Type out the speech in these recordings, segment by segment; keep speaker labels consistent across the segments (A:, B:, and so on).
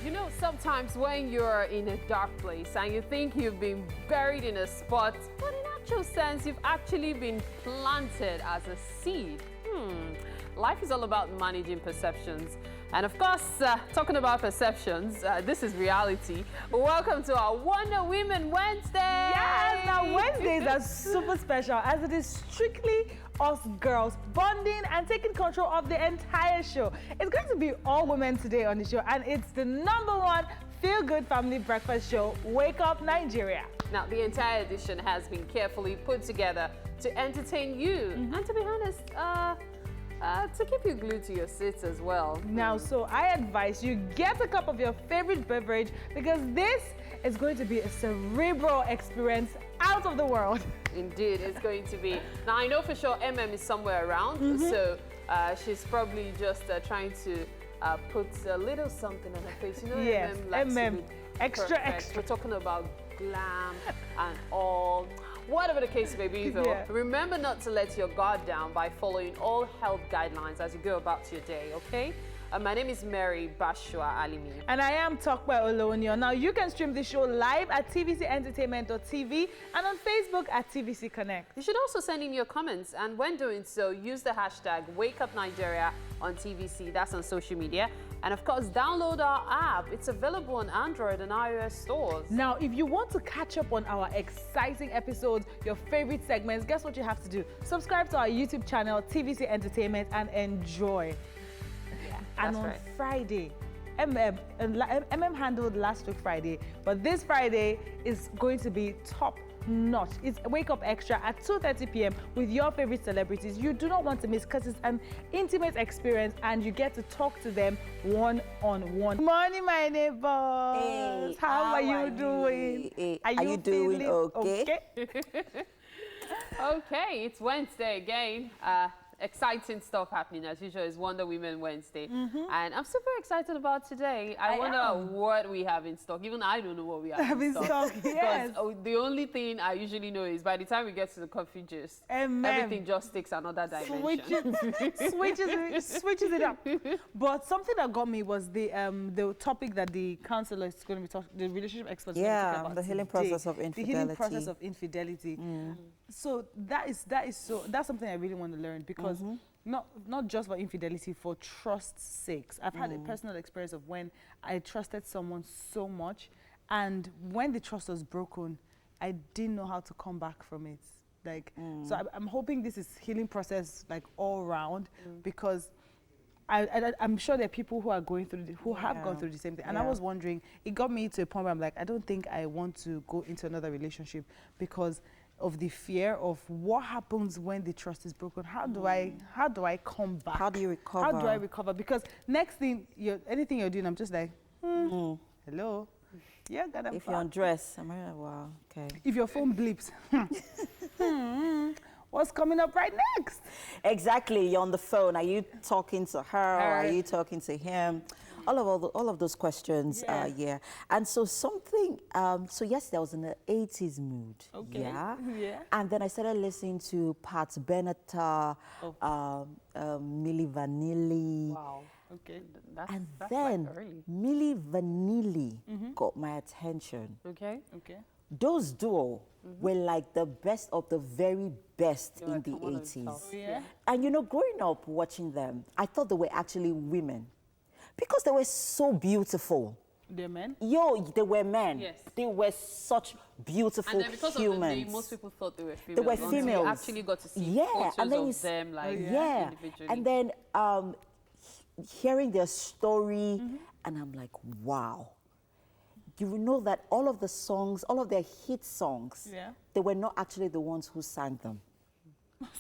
A: You know, sometimes when you're in a dark place and you think you've been buried in a spot, but in actual sense, you've actually been planted as a seed. Life is all about managing perceptions. And of course, talking about perceptions, this is reality. Welcome to our Wonder Women Wednesday.
B: Yes, now Wednesdays are super special as it is strictly us girls bonding and taking control of the entire show. It's going to be all women today on the show, and it's the #1 feel-good family breakfast show, Wake Up Nigeria.
A: Now, the entire edition has been carefully put together to entertain you and, to be honest, to keep you glued to your seats as well.
B: Now, so I advise you get a cup of your favorite beverage because this is going to be a cerebral experience out of the world.
A: Indeed, it's going to be. Now, I know for sure MM is somewhere around, so she's probably just trying to put a little something on her face. You know,
B: Yes,
A: likes to
B: MM,
A: be
B: extra,
A: perfect.
B: extra.
A: We're talking about glam and all. Whatever the case may be, though, remember not to let your guard down by following all health guidelines as you go about your day, okay? My name is Mary Bashua Alimi.
B: And I am Tokwe Olonio. Now, you can stream the show live at tvcentertainment.tv and on Facebook at TVC Connect.
A: You should also send in your comments, and when doing so, use the hashtag #WakeUpNigeria on TVC. That's on social media. And of course, download our app. It's available on Android and iOS stores.
B: Now, if you want to catch up on our exciting episodes, your favorite segments, guess what you have to do? Subscribe to our YouTube channel, TVC Entertainment, and enjoy. And on Friday, MM handled last week Friday, but this Friday is going to be top notch. It's Wake Up Extra at 2:30 p.m. with your favorite celebrities. You do not want to miss because it's an intimate experience and you get to talk to them one-on-one. Morning, my neighbors.
C: Hey,
B: how are you doing?
C: Hey,
B: are you doing okay?
A: Okay, it's Wednesday again. Exciting stuff happening as usual. It's Wonder Women Wednesday, and I'm super excited about today. I wonder what we have in stock. Even I don't know what we have in stock.
B: Yes.
A: Because the only thing I usually know is by the time we get to the coffee gist, everything just takes another dimension.
B: Switches it up. But something that got me was the topic that the counselor is going to be talking, the relationship experts going to talk about
C: the healing
B: today.
C: process of infidelity.
B: The healing process of infidelity. So that's something I really want to learn because not just for infidelity, for trust's sakes. I've had a personal experience of when I trusted someone so much, and when the trust was broken, I didn't know how to come back from it. Like, so I'm hoping this is healing process like all around because I'm sure there are people who are going through who have gone through the same thing. And I was wondering, it got me to a point where I'm like, I don't think I want to go into another relationship because of the fear of what happens when the trust is broken. How do I come back?
C: How do you recover?
B: How do I recover? Because next thing, anything you're doing, I'm just like, hello. Yeah, God,
C: if you undress, I'm like, wow, okay.
B: If your phone bleeps, what's coming up right next?
C: Exactly, you're on the phone. Are you talking to her or are you talking to him? All of those questions, And so something, so yesterday I was in the 80s mood.
B: Okay.
C: Yeah.
B: Yeah.
C: And then I started listening to Pat Benatar, Milli Vanilli.
A: Wow. Okay.
C: And
A: that's
C: then
A: like early.
C: Milli Vanilli got my attention.
A: Okay.
B: Okay.
C: Those duo were like the best of the very best in
A: like
C: the
A: one of the
C: 80s.
A: top.
B: Yeah.
C: And you know, growing up watching them, I thought they were actually women because they were so beautiful.
B: They're men?
C: They were men.
A: Yes.
C: They were such beautiful
A: And then because
C: humans.
A: of the name, most people thought they were females.
C: They were
A: until
C: females.
A: you actually got to see
C: and then
A: photos of them, like, individually.
C: And then hearing their story, and I'm like, wow. You will know that all of the songs, all of their hit songs, they were not actually the ones who sang them.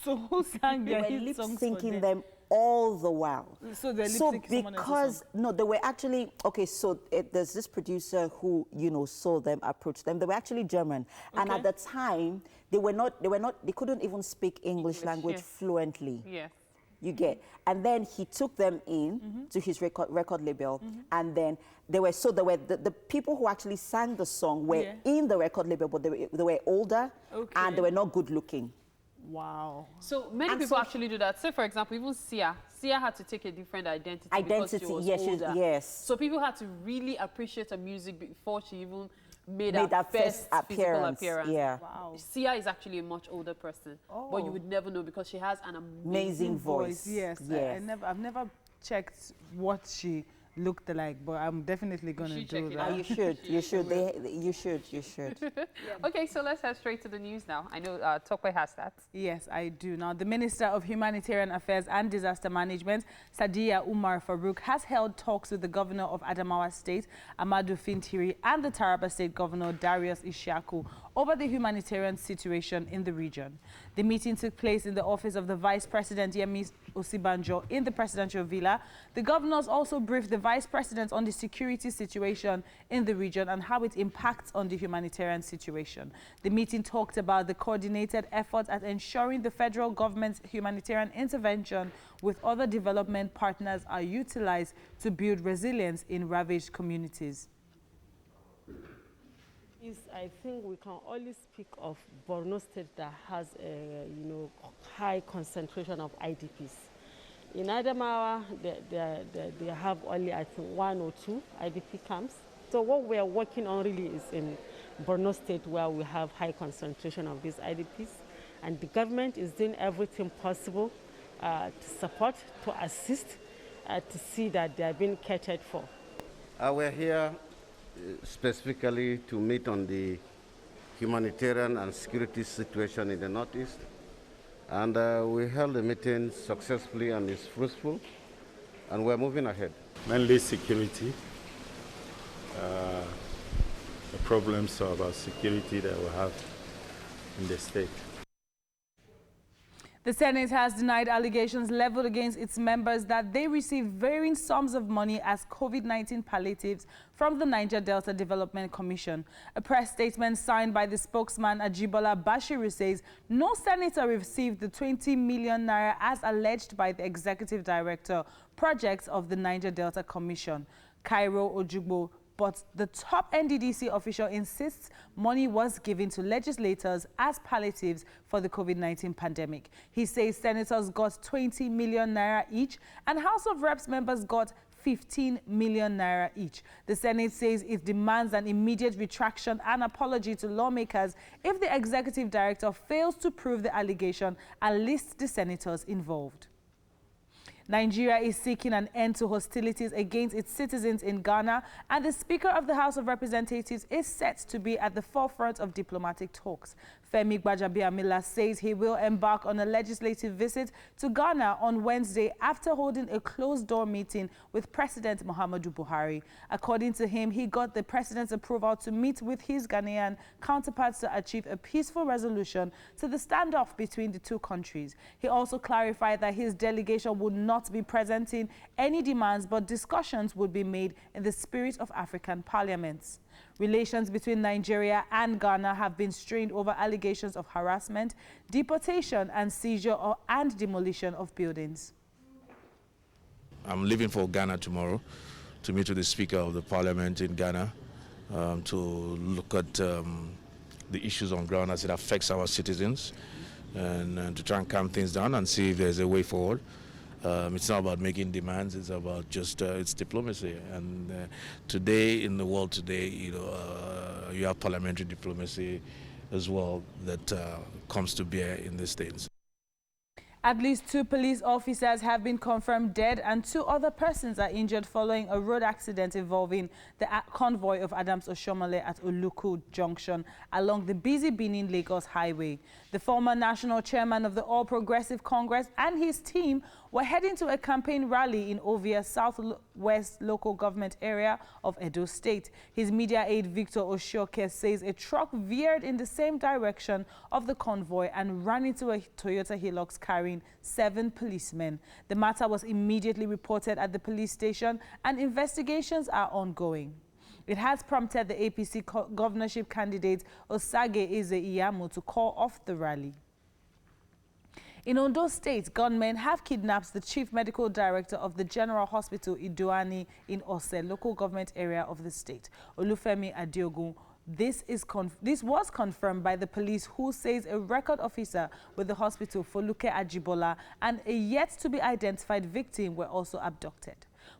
B: So who sang
C: They
B: their
C: were
B: hit
C: lip
B: songs
C: syncing them all the while.
B: So they're lip syncing someone else's
C: because
B: song.
C: no, they were actually so there's this producer who saw them, approached them. They were actually German, and at the time they couldn't even speak English language fluently.
A: Yes.
C: You get, and then he took them in to his record label, and then they were the people who actually sang the song were in the record label, but they were older and they were not good looking.
B: Wow.
A: So many people actually do that. Say, for example, even Sia Sia had to take a different identity because she was
C: yes,
A: older.
C: yes.
A: So people had to really appreciate her music before she even made
C: her
A: her first physical appearance.
C: Yeah.
B: Wow.
A: Sia is actually a much older person, but you would never know because she has an
C: amazing voice.
B: Yes,
C: yes.
B: I've never checked what she looked like, but I'm definitely going to do that.
C: You should. You should. You should.
A: Okay, so let's head straight to the news now. I know Tokwe has that.
B: Yes, I do. Now, the Minister of Humanitarian Affairs and Disaster Management, Sadiya Umar Farouk, has held talks with the Governor of Adamawa State, Amadou Fintiri, and the Taraba State Governor, Darius Ishaku, over the humanitarian situation in the region. The meeting took place in the office of the Vice President, Yemi Osibanjo, in the presidential villa. The governors also briefed the Vice President on the security situation in the region and how it impacts on the humanitarian situation. The meeting talked about the coordinated efforts at ensuring the federal government's humanitarian intervention with other development partners are utilized to build resilience in ravaged communities.
D: I think we can only speak of Borno State that has a high concentration of IDPs. In Adamawa, they have only, I think, 1 or 2 IDP camps. So what we are working on really is in Borno State, where we have high concentration of these IDPs. And the government is doing everything possible to support, to assist, to see that they are being catered for.
E: We're here specifically to meet on the humanitarian and security situation in the Northeast. And we held the meeting successfully and it's fruitful, and we're moving ahead.
F: Mainly security, the problems about security that we have in the state.
B: The Senate has denied allegations leveled against its members that they received varying sums of money as COVID-19 palliatives from the Niger Delta Development Commission. A press statement signed by the spokesman Ajibola Bashiru says no senator received the 20 million naira as alleged by the executive director, projects of the Niger Delta Commission, Cairo Ojugbo. But the top NDDC official insists money was given to legislators as palliatives for the COVID-19 pandemic. He says senators got 20 million naira each and House of Reps members got 15 million naira each. The Senate says it demands an immediate retraction and apology to lawmakers if the executive director fails to prove the allegation and lists the senators involved. Nigeria is seeking an end to hostilities against its citizens in Ghana, and the Speaker of the House of Representatives is set to be at the forefront of diplomatic talks. Femi Gbajabiamila says he will embark on a legislative visit to Ghana on Wednesday after holding a closed-door meeting with President Muhammadu Buhari. According to him, he got the president's approval to meet with his Ghanaian counterparts to achieve a peaceful resolution to the standoff between the two countries. He also clarified that his delegation would not be presenting any demands, but discussions would be made in the spirit of African parliaments. Relations between Nigeria and Ghana have been strained over allegations of harassment, deportation, and seizure and demolition of buildings.
G: I'm leaving for Ghana tomorrow to meet with the Speaker of the Parliament in Ghana to look at the issues on ground as it affects our citizens and to try and calm things down and see if there's a way forward. It's not about making demands, it's about just it's diplomacy. And today, in the world today, you have parliamentary diplomacy as well that comes to bear in the States.
B: At least 2 police officers have been confirmed dead and 2 other persons are injured following a road accident involving the convoy of Adams Oshomole at Oluku Junction along the busy Benin-Lagos highway. The former national chairman of the All Progressive Congress and his team were heading to a campaign rally in Ovia, southwest local government area of Edo State. His media aide Victor Oshoke says a truck veered in the same direction of the convoy and ran into a Toyota Hilux carrying 7 policemen. The matter was immediately reported at the police station and investigations are ongoing. It has prompted the APC governorship candidate Osage Eze Iyamu to call off the rally. In Ondo State, gunmen have kidnapped the chief medical director of the General Hospital Idoani in Ose, local government area of the state. Olufemi Adiogun This was confirmed by the police, who says a record officer with the hospital, Foluke Ajibola, and a yet-to-be-identified victim were also abducted.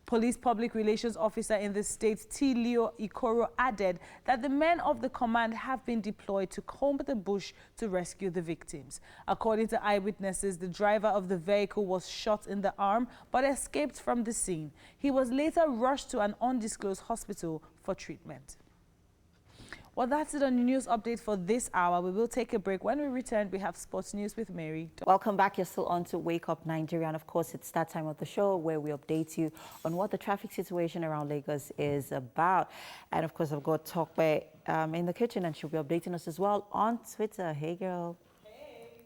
B: Police Public Relations Officer in the state, T. Leo Ikoro, added that the men of the command have been deployed to comb the bush to rescue the victims. According to eyewitnesses, the driver of the vehicle was shot in the arm but escaped from the scene. He was later rushed to an undisclosed hospital for treatment. Well, that's it on the news update for this hour. We will take a break. When we return, we have sports news with Mary.
H: Welcome back. You're still on to Wake Up Nigeria. And of course, it's that time of the show where we update you on what the traffic situation around Lagos is about. And of course, I've got Tokwe in the kitchen, and she'll be updating us as well on Twitter. Hey, girl. Hey.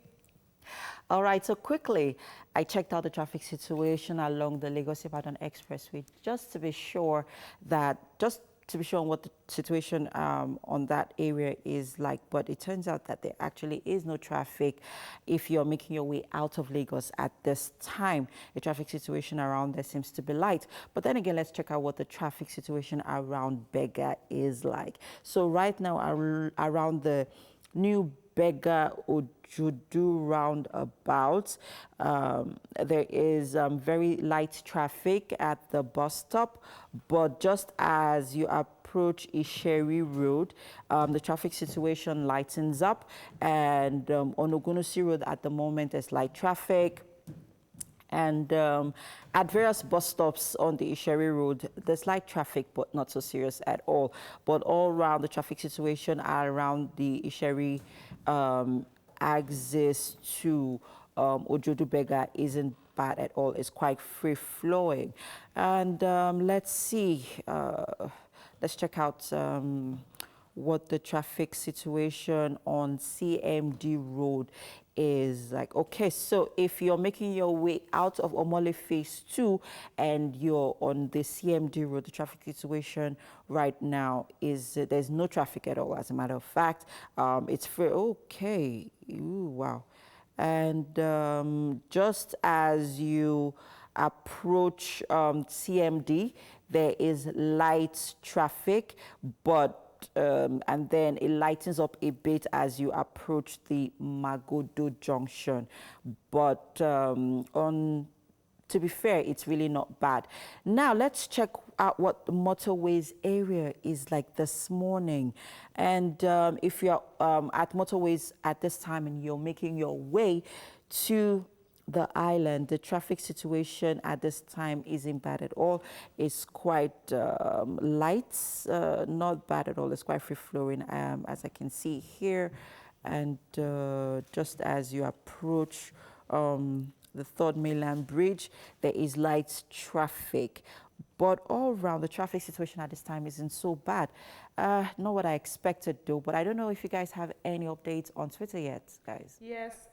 H: All right, so quickly, I checked out the traffic situation along the Lagos-Ibadan Expressway just to be sure what the situation on that area is like. But it turns out that there actually is no traffic if you're making your way out of Lagos at this time. The traffic situation around there seems to be light. But then again, let's check out what the traffic situation around Bega is like. So right now, around the new Bega Ojudu roundabout, there is very light traffic at the bus stop, but just as you approach Isheri Road, the traffic situation lightens up, and on Ogunusi Road at the moment there's light traffic. And at various bus stops on the Isheri Road, there's light traffic, but not so serious at all. But all around the traffic situation around the Isheri axis to Ojudu Bega isn't bad at all. It's quite free-flowing. And let's see. Let's check out what the traffic situation on CMD Road is like. Okay, so if you're making your way out of Omole Phase 2 and you're on the CMD Road, the traffic situation right now is there's no traffic at all. As a matter of fact, it's free. Okay, ooh, wow. And just as you approach CMD, there is light traffic, but and then it lightens up a bit as you approach the Magodo Junction. But to be fair, it's really not bad. Now, let's check out what the motorways area is like this morning. And if you're at motorways at this time and you're making your way to the island, the traffic situation at this time isn't bad at all. It's quite light, not bad at all. It's quite free-flowing, as I can see here. And just as you approach the Third Mainland Bridge, there is light traffic. But all around, the traffic situation at this time isn't so bad. Not what I expected, though. But I don't know if you guys have any updates on Twitter yet, guys.
B: Yes.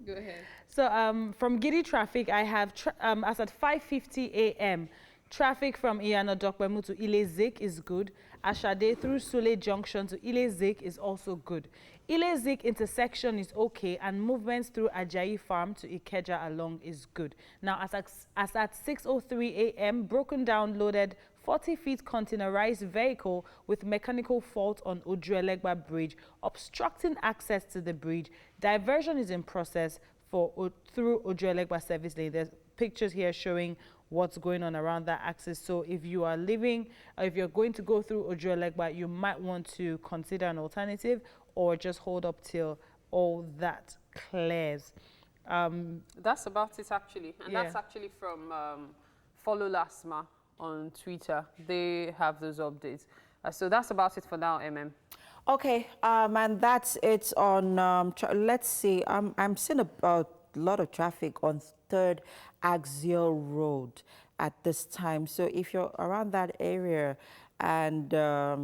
A: Go ahead.
B: So from Giddy Traffic, I have, as at 5:50 a.m., traffic from Iyano Dokbemu to Ile-Zik is good. Ashade through Sule Junction to Ile-Zik is also good. Ile-Zik intersection is okay, and movements through Ajayi Farm to Ikeja along is good. Now, as at 6:03 a.m., broken down loaded 40-feet containerized vehicle with mechanical fault on Ojuelegba Bridge, obstructing access to the bridge. Diversion is in process through Ojuelegba service lane. There's pictures here showing what's going on around that axis. So if you are living, if you're going to go through Ojuelegba, you might want to consider an alternative or just hold up till all that clears.
A: That's about it, actually. And
B: yeah.
A: That's actually from Follow Lasma on Twitter. They have those updates. So that's about it for now, MM.
H: Okay, and that's it on, let's see, I'm seeing a lot of traffic on 3rd Axial Road at this time. So if you're around that area and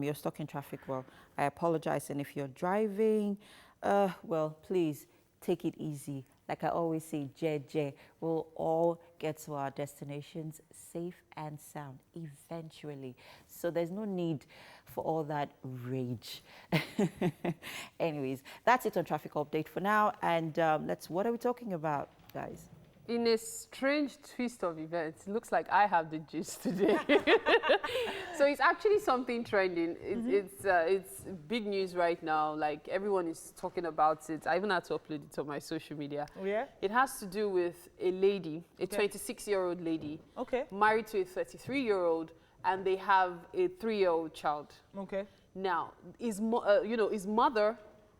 H: you're stuck in traffic, well, I apologize. And if you're driving, well, please take it easy. Like I always say, JJ, we'll all get to our destinations safe and sound eventually. So there's no need for all that rage. Anyways, that's it on Traffic Update for now. And what are we talking about, guys?
A: In a strange twist of events, it looks like I have the gist today. So it's actually something trending. It's big news right now. Like everyone is talking about it. I even had to upload it on my social media.
B: Oh, yeah?
A: It has to do with a lady, a 26-year-old lady, married to a 33-year-old, and they have a 3-year-old child. Okay. Now, his mother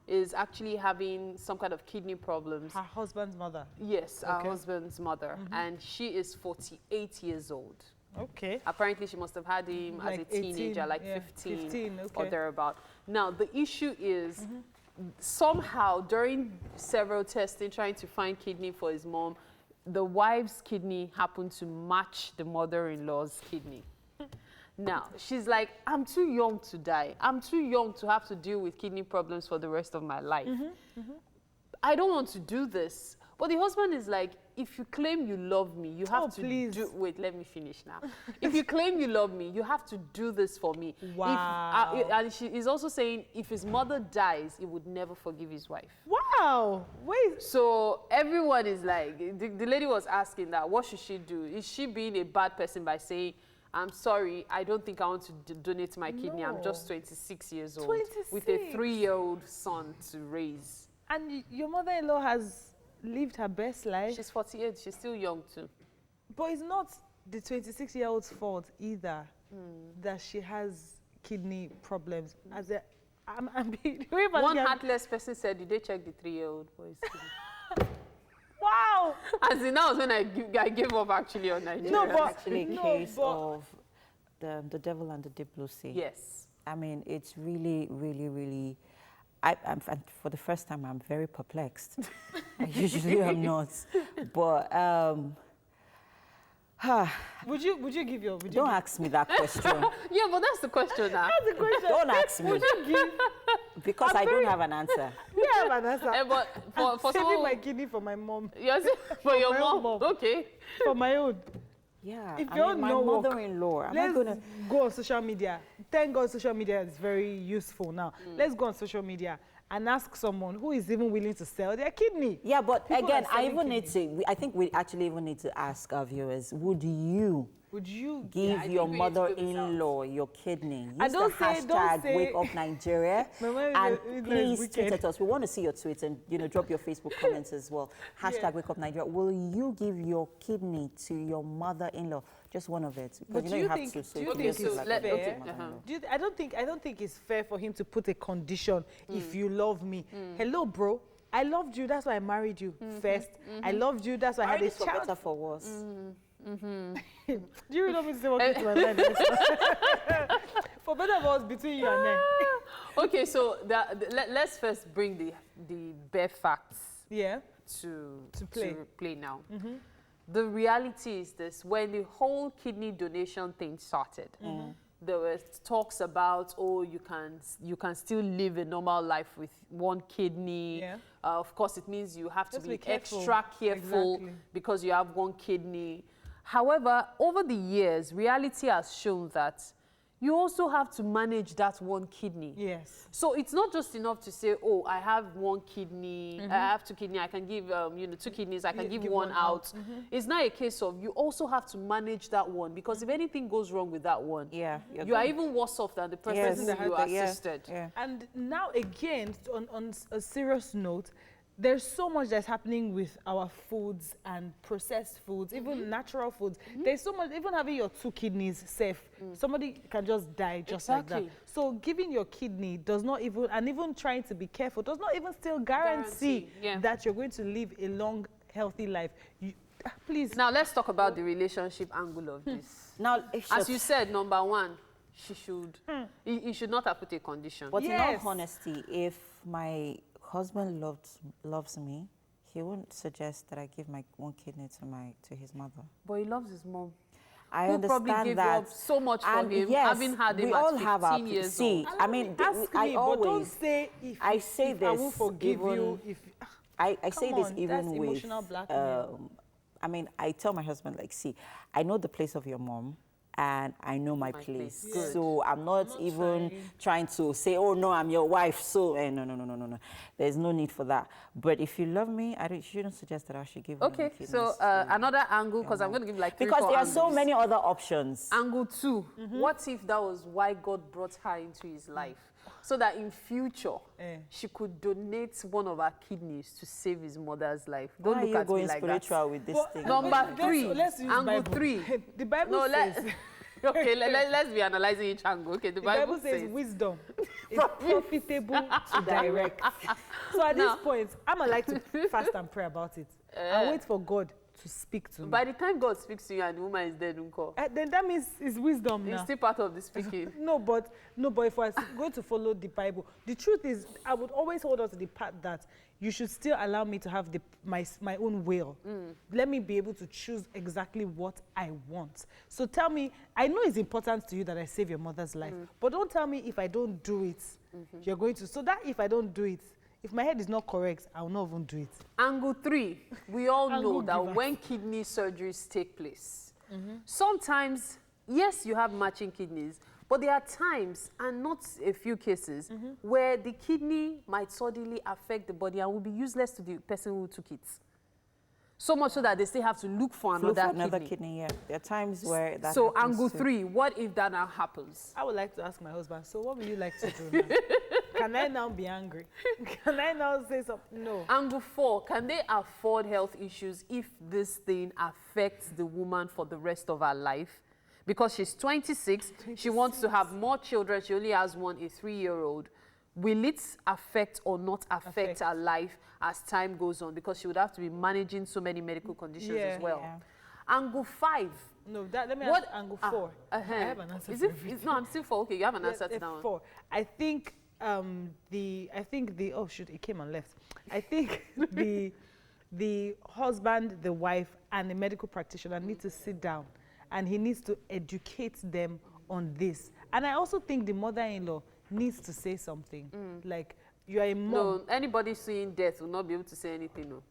A: is actually having some kind of kidney problems.
B: Her husband's mother?
A: Yes, her husband's mother. And she is 48 years old.
B: Okay.
A: Apparently, she must have had him
B: like
A: as a teenager,
B: 18,
A: like
B: yeah,
A: 15
B: okay.
A: or thereabout. Now, the issue is somehow during several testing, trying to find kidney for his mom, the wife's kidney happened to match the mother-in-law's kidney. Now, she's like, I'm too young to die. I'm too young to have to deal with kidney problems for the rest of my life. I don't want to do this. But the husband is like, if you claim you love me, you have to do... Wait, let me finish now. If you claim you love me, you have to do this for me.
B: Wow.
A: And she is also saying, if his mother dies, he would never forgive his wife.
B: Wow. Wait.
A: So everyone is like, the lady was asking that, what should she do? Is she being a bad person by saying, I'm sorry, I don't think I want to donate my kidney. I'm just 26 years old
B: 26.
A: with a 3-year-old son to raise.
B: And your mother-in-law has lived her best life.
A: She's 48. She's still young too.
B: But it's not the 26-year-old's fault either that she has kidney problems. As a,
A: one heartless person said, did they check the 3-year-old boy's kidney?
B: Wow!
A: As in, that was when I gave up actually on Nigeria.
H: No, but actually a case of the devil and the deep blue sea.
A: Yes.
H: I mean, it's really, really, really... I'm for the first time, I'm very perplexed. I usually am not. But...
B: would you give your...
H: Don't ask me that question.
A: Yeah, but that's the question now.
B: That's the question.
H: Don't ask me.
B: Would you give...
H: Because I don't have an answer.
B: You have an answer.
A: But for
B: saving my kidney for my mom.
A: Yes, for your mom. Okay.
B: For my own.
H: Yeah.
B: If
H: I mean, my mother-in-law,
B: let's go on social media. Thank God social media is very useful now. Let's go on social media and ask someone who is even willing to sell their kidney.
H: Yeah, but again, I think we actually even need to ask our viewers, would you give your mother-in-law your kidney? Use the hashtag Wake Up Nigeria and please tweet at us. We want to see your tweets and drop your Facebook comments as well. Hashtag Wake Up Nigeria. Will you give your kidney to your mother-in-law? Just one of it.
B: But do you think it's fair? I don't think it's fair for him to put a condition. If you love me, hello, bro. I loved you. That's why I married you first. I loved you. That's why I had a child.
H: For better, for worse.
B: Do you really want me to say what came to my mind? For better or worse, between you and me.
A: Okay, so let's first bring the bare facts.
B: Yeah.
A: To play now. The reality is this: when the whole kidney donation thing started, there were talks about, oh, you can still live a normal life with one kidney. Yeah. Of course, it means you have to be extra careful because you have one kidney. However, over the years, reality has shown that you also have to manage that one kidney. Yes. So it's not just enough to say, oh, I have one kidney, I have 2 kidneys, I can give 2 kidneys, I can give one out. It's not a case of you also have to manage that one, because if anything goes wrong with that one, you are even worse off than the person that you assisted.
B: Yeah. And now again, on a serious note, there's so much that's happening with our foods and processed foods, even natural foods. There's so much, even having your 2 kidneys safe, somebody can just die just like that. So giving your kidney does not even, and even trying to be careful, does not even still guarantee that you're going to live a long, healthy life. Please.
A: Now let's talk about the relationship angle of this. Now, as you said, number 1, he should not have put a condition.
H: But in all honesty, if my husband loves me, he wouldn't suggest that I give my one kidney to his mother.
A: But he loves his mom.
H: I understand
A: probably gave
H: that.
A: Up so much for him,
H: yes,
A: having had him at 15 years old.
H: I mean, I always,
B: don't say if I will forgive you.
H: I say this even with
B: emotional blackmail.
H: I mean, I tell my husband, like, see, I know the place of your mom. and I know my place.
A: Good.
H: So I'm not even trying to say, oh no, I'm your wife. So no. There's no need for that. But if you love me, you shouldn't suggest that I should give.
A: Okay, so another angle, because I'm going to give like 3,
H: because
A: 4
H: there are
A: angles.
H: so many other options.
A: Angle 2. What if that was why God brought her into his life? So that in future, she could donate one of her kidneys to save his mother's life. Don't look at me like that.
H: With this thing?
A: Number 3,
B: let's use
A: angle
B: Bible.
A: 3.
B: The Bible says...
A: Okay, let's be analyzing each angle. Okay, the Bible
B: says wisdom is profitable to direct. So at this point, I'm like to fast and pray about it. And wait for God to speak to me.
A: By the time God speaks to you and the woman is dead,
B: then that means it's wisdom now.
A: It's still part of the speaking.
B: No, but if we're going to follow the Bible, the truth is, I would always hold on to the part that you should still allow me to have my own will. Let me be able to choose exactly what I want. So tell me, I know it's important to you that I save your mother's life, but don't tell me if I don't do it, you're going to. So that if I don't do it, if my head is not correct, I will not even do it.
A: Angle 3, we all know that when kidney surgeries take place, sometimes, yes, you have matching kidneys, but there are times, and not a few cases, where the kidney might suddenly affect the body and will be useless to the person who took it. So much so that they still have to look for another kidney.
H: Yeah. There are times where that
A: So angle 3, what if that now happens?
B: I would like to ask my husband, so what would you like to do now? Can I now be angry? Can I now say something? No.
A: Angle 4, can they afford health issues if this thing affects the woman for the rest of her life? Because she's 26, she wants to have more children, she only has one, a 3-year-old. Will it affect or not affect her life as time goes on? Because she would have to be managing so many medical conditions as well. Yeah. Angle 5.
B: No, let me ask angle 4. I have an answer for everything.
A: No, I'm still 4. Okay, you have an answer to that one.
B: 4. I think oh shoot, it came and left. I think the husband, the wife, and the medical practitioner need to sit down, and he needs to educate them on this. And I also think the mother-in-law needs to say something. Like, you are a mom. No,
A: anybody seeing death will not be able to say anything. No.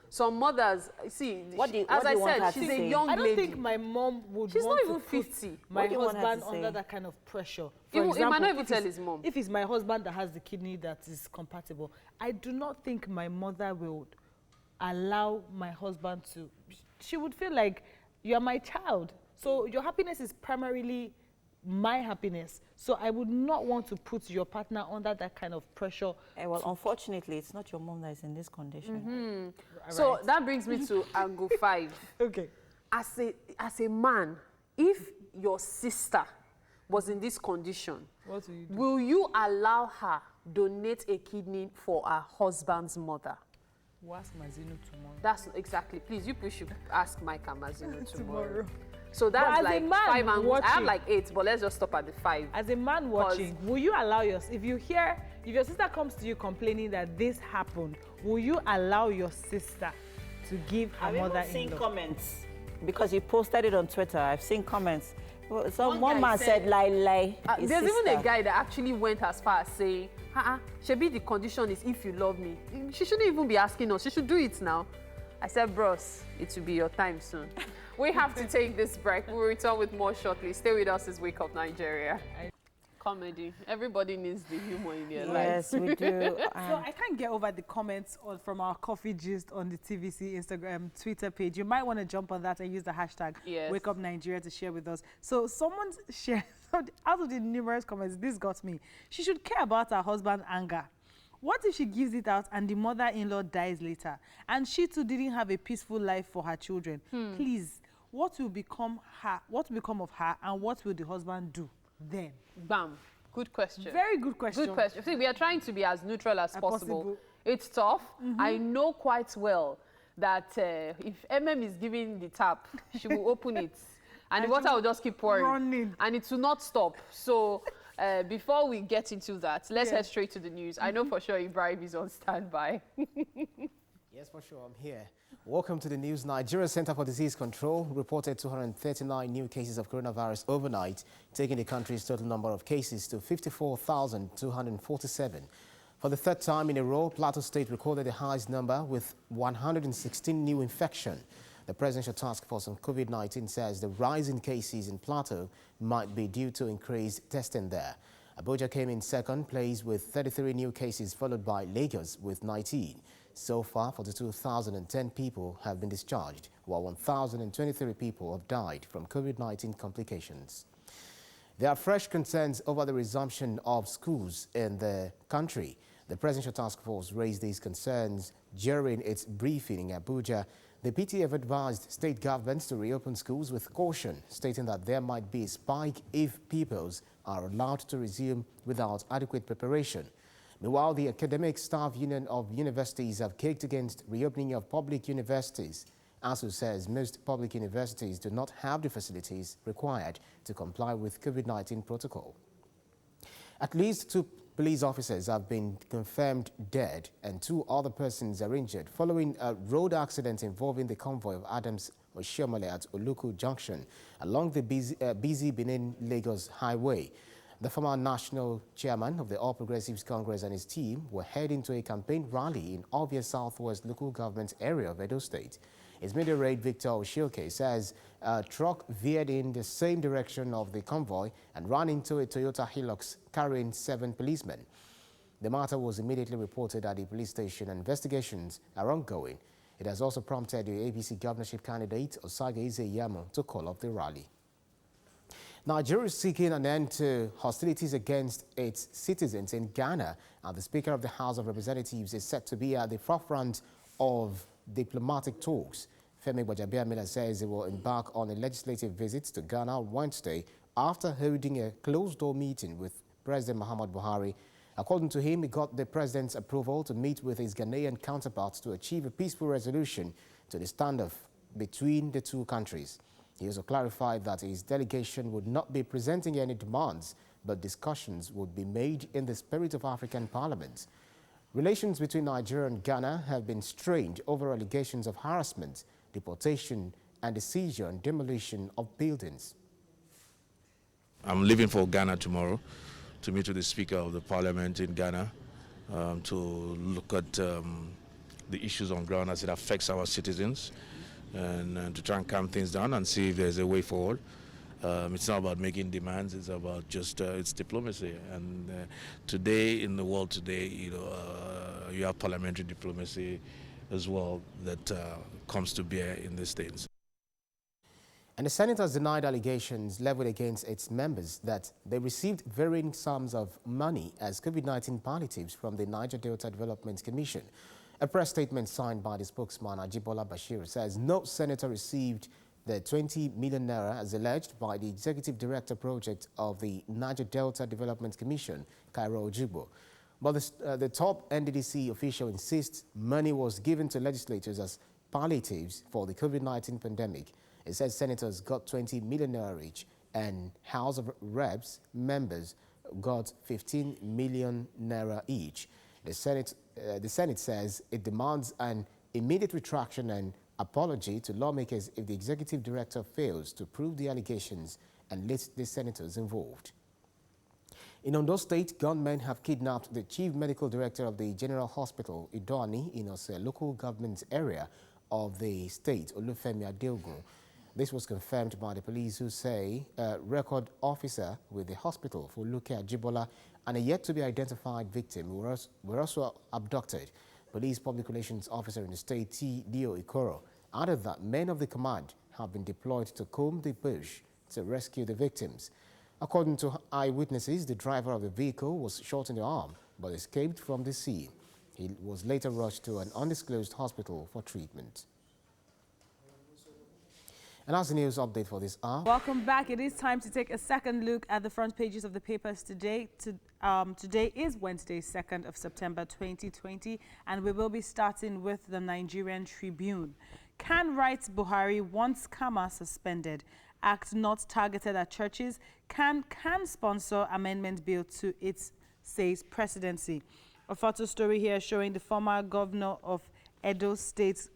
A: Some mothers, see, as I said, she's a young lady.
B: I don't think my mom would
A: She's
B: want
A: not even
B: to
A: 50.
B: Put my husband under that kind of pressure. For
A: example, he might not even tell his mom.
B: If it's my husband that has the kidney that is compatible, I do not think my mother will allow my husband to. She would feel like, you're my child. So your happiness is primarily my happiness. So I would not want to put your partner under that kind of pressure.
H: Well, unfortunately, it's not your mom that is in this condition.
A: So that brings me to angle 5.
B: Okay.
A: As a man, if your sister was in this condition,
B: what will you do?
A: Will you allow her donate a kidney for her husband's mother?
B: We'll ask Mazino tomorrow.
A: That's exactly. Please, you should ask Mike and Mazino tomorrow. So that's like 5 angles. I have like 8, but let's just stop at the 5.
B: As a man watching, will you allow if your sister comes to you complaining that this happened, will you allow your sister to give her mother-in-law?
H: I've seen comments because you posted it on Twitter. I've seen comments. One man said lie.
A: There's even a guy that actually went as far as saying, Shebi, the condition is if you love me. She shouldn't even be asking us. She should do it now. I said, bros, it will be your time soon. We have to take this break. We'll return with more shortly. Stay with us as Wake Up Nigeria. Comedy. Everybody needs the humor in their lives.
H: Yes, we do.
B: So I can't get over the comments from our coffee gist on the TVC Instagram, Twitter page. You might want to jump on that and use the hashtag Wake Up Nigeria to share with us. So someone shared, out of the numerous comments, this got me. She should care about her husband's anger. What if she gives it out and the mother-in-law dies later? And she too didn't have a peaceful life for her children. Please, what will become of her, and what will the husband do then?
A: Bam. Good question.
B: Very good question.
A: Good question. See, we are trying to be as neutral as possible. It's tough. I know quite well that if is giving the tap, she will open it. And the water will just keep pouring. And it will not stop. So before we get into that, let's head straight to the news. I know for sure Ibrahim is on standby.
I: Yes, for sure. I'm here. Welcome to the news. Nigeria Center for Disease Control reported 239 new cases of coronavirus overnight, taking the country's total number of cases to 54,247. For the third time in a row, Plateau State recorded the highest number with 116 new infections. The Presidential Task Force on COVID-19 says the rise in cases in Plateau might be due to increased testing there. Abuja came in second place with 33 new cases, followed by Lagos with 19. So far, 42,010 people have been discharged, while 1,023 people have died from COVID-19 complications. There are fresh concerns over the resumption of schools in the country. The Presidential Task Force raised these concerns during its briefing in Abuja. The PTF advised state governments to reopen schools with caution, stating that there might be a spike if pupils are allowed to resume without adequate preparation. Meanwhile, the Academic Staff Union of Universities have kicked against reopening of public universities. ASU says most public universities do not have the facilities required to comply with COVID-19 protocol. At least 2 police officers have been confirmed dead and 2 other persons are injured following a road accident involving the convoy of Adams Oshiomhole at Oluku Junction along the busy Benin-Lagos highway. The former national chairman of the All Progressives Congress and his team were heading to a campaign rally in Ovia Southwest local government area of Edo State. His media aide Victor Oshioke says a truck veered in the same direction of the convoy and ran into a Toyota Hilux carrying 7 policemen. The matter was immediately reported at the police station and investigations are ongoing. It has also prompted the APC governorship candidate Osaga Izeyamo to call off the rally. Nigeria is seeking an end to hostilities against its citizens in Ghana, and the Speaker of the House of Representatives is set to be at the forefront of diplomatic talks. Femi Gbajabiamila says he will embark on a legislative visit to Ghana on Wednesday after holding a closed-door meeting with President Muhammadu Buhari. According to him, he got the president's approval to meet with his Ghanaian counterparts to achieve a peaceful resolution to the standoff between the 2 countries. He also clarified that his delegation would not be presenting any demands, but discussions would be made in the spirit of African Parliament. Relations between Nigeria and Ghana have been strained over allegations of harassment, deportation, and the seizure and demolition of buildings.
G: I'm leaving for Ghana tomorrow to meet with the Speaker of the Parliament in Ghana to look at the issues on ground as it affects our citizens and to try and calm things down and see if there's a way forward. It's not about making demands, it's about just it's diplomacy. And today, in the world today, you have parliamentary diplomacy as well that comes to bear in the states.
I: And the Senate has denied allegations leveled against its members that they received varying sums of money as COVID-19 palliatives from the Niger Delta Development Commission. A press statement signed by the spokesman Ajibola Bashir says no senator received the 20 million naira as alleged by the executive director project of the Niger Delta Development Commission, Cairo Ojigbo. But the top NDDC official insists money was given to legislators as palliatives for the COVID-19 pandemic. It says senators got 20 million naira each and House of Reps members got 15 million naira each. The Senate says it demands an immediate retraction and apology to lawmakers if the executive director fails to prove the allegations and list the senators involved. In Ondo State, gunmen have kidnapped the chief medical director of the General Hospital, Idoani, in a local government area of the state, Olufemi Adeogun. This was confirmed by the police, who say a record officer with the hospital, Foluke Ajibola, and a yet-to-be-identified victim were also abducted. Police Public Relations Officer in the state, T. Dio Ikoro, added that men of the command have been deployed to comb the bush to rescue the victims. According to eyewitnesses, the driver of the vehicle was shot in the arm but escaped from the scene. He was later rushed to an undisclosed hospital for treatment. And that's the news update for this hour.
B: Welcome back. It is time to take a second look at the front pages of the papers today. Today is Wednesday, 2nd of September 2020, and we will be starting with the Nigerian Tribune. Can writes Buhari wants CAMA suspended. Act not targeted at churches. Can sponsor amendment bill to its, says Presidency. A photo story here showing the former governor of Edo State,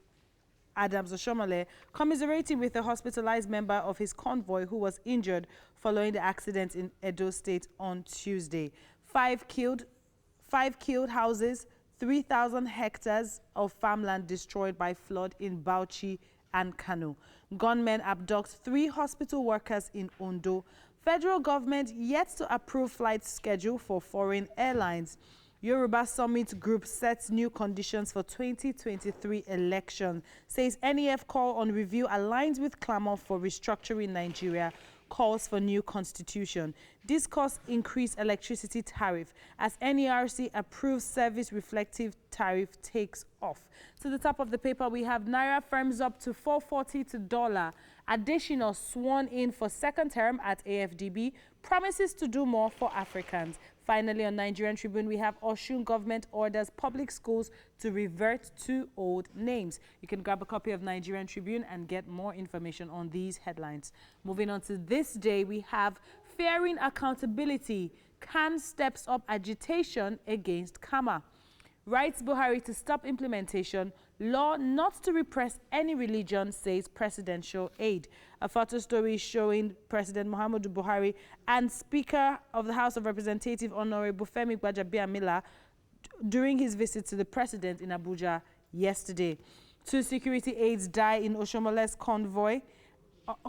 B: Adams Oshiomhole, commiserating with a hospitalized member of his convoy who was injured following the accident in Edo State on Tuesday. 5 killed houses, 3,000 hectares of farmland destroyed by flood in Bauchi and Kano. Gunmen abduct 3 hospital workers in Ondo. Federal government yet to approve flight schedule for foreign airlines. Yoruba Summit Group sets new conditions for 2023 election. Says NEF call on review aligns with clamor for restructuring Nigeria. Calls for new constitution. Discuss increased electricity tariff as NERC approves service reflective tariff takes off. To the top of the paper, we have Naira firms up to 440 to dollar. Additional sworn in for second term at AFDB, promises to do more for Africans. Finally, on Nigerian Tribune, we have Osun government orders public schools to revert to old names. You can grab a copy of Nigerian Tribune and get more information on these headlines. Moving on to this day, we have fearing accountability. CAN steps up agitation against CAMA. Writes Buhari to stop implementation. Law not to repress any religion, says presidential aide. A photo story showing President Muhammadu Buhari and Speaker of the House of Representatives, Honorable Femi Gbajabiamila, during his visit to the president in Abuja yesterday. 2 security aides die in Oshomole's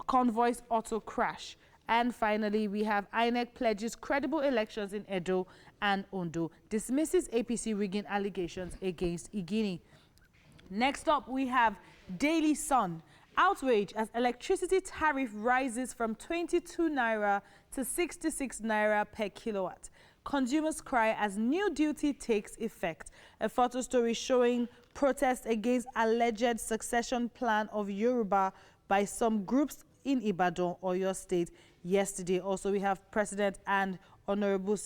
B: convoy's auto crash. And finally, we have INEC pledges credible elections in Edo and Ondo, dismisses APC rigging allegations against Igini. Next up, we have Daily Sun. Outrage as electricity tariff rises from 22 naira to 66 naira per kilowatt. Consumers cry as new duty takes effect. A photo story showing protests against alleged succession plan of Yoruba by some groups in Ibadan, Oyo State, yesterday. Also, we have President and Honorable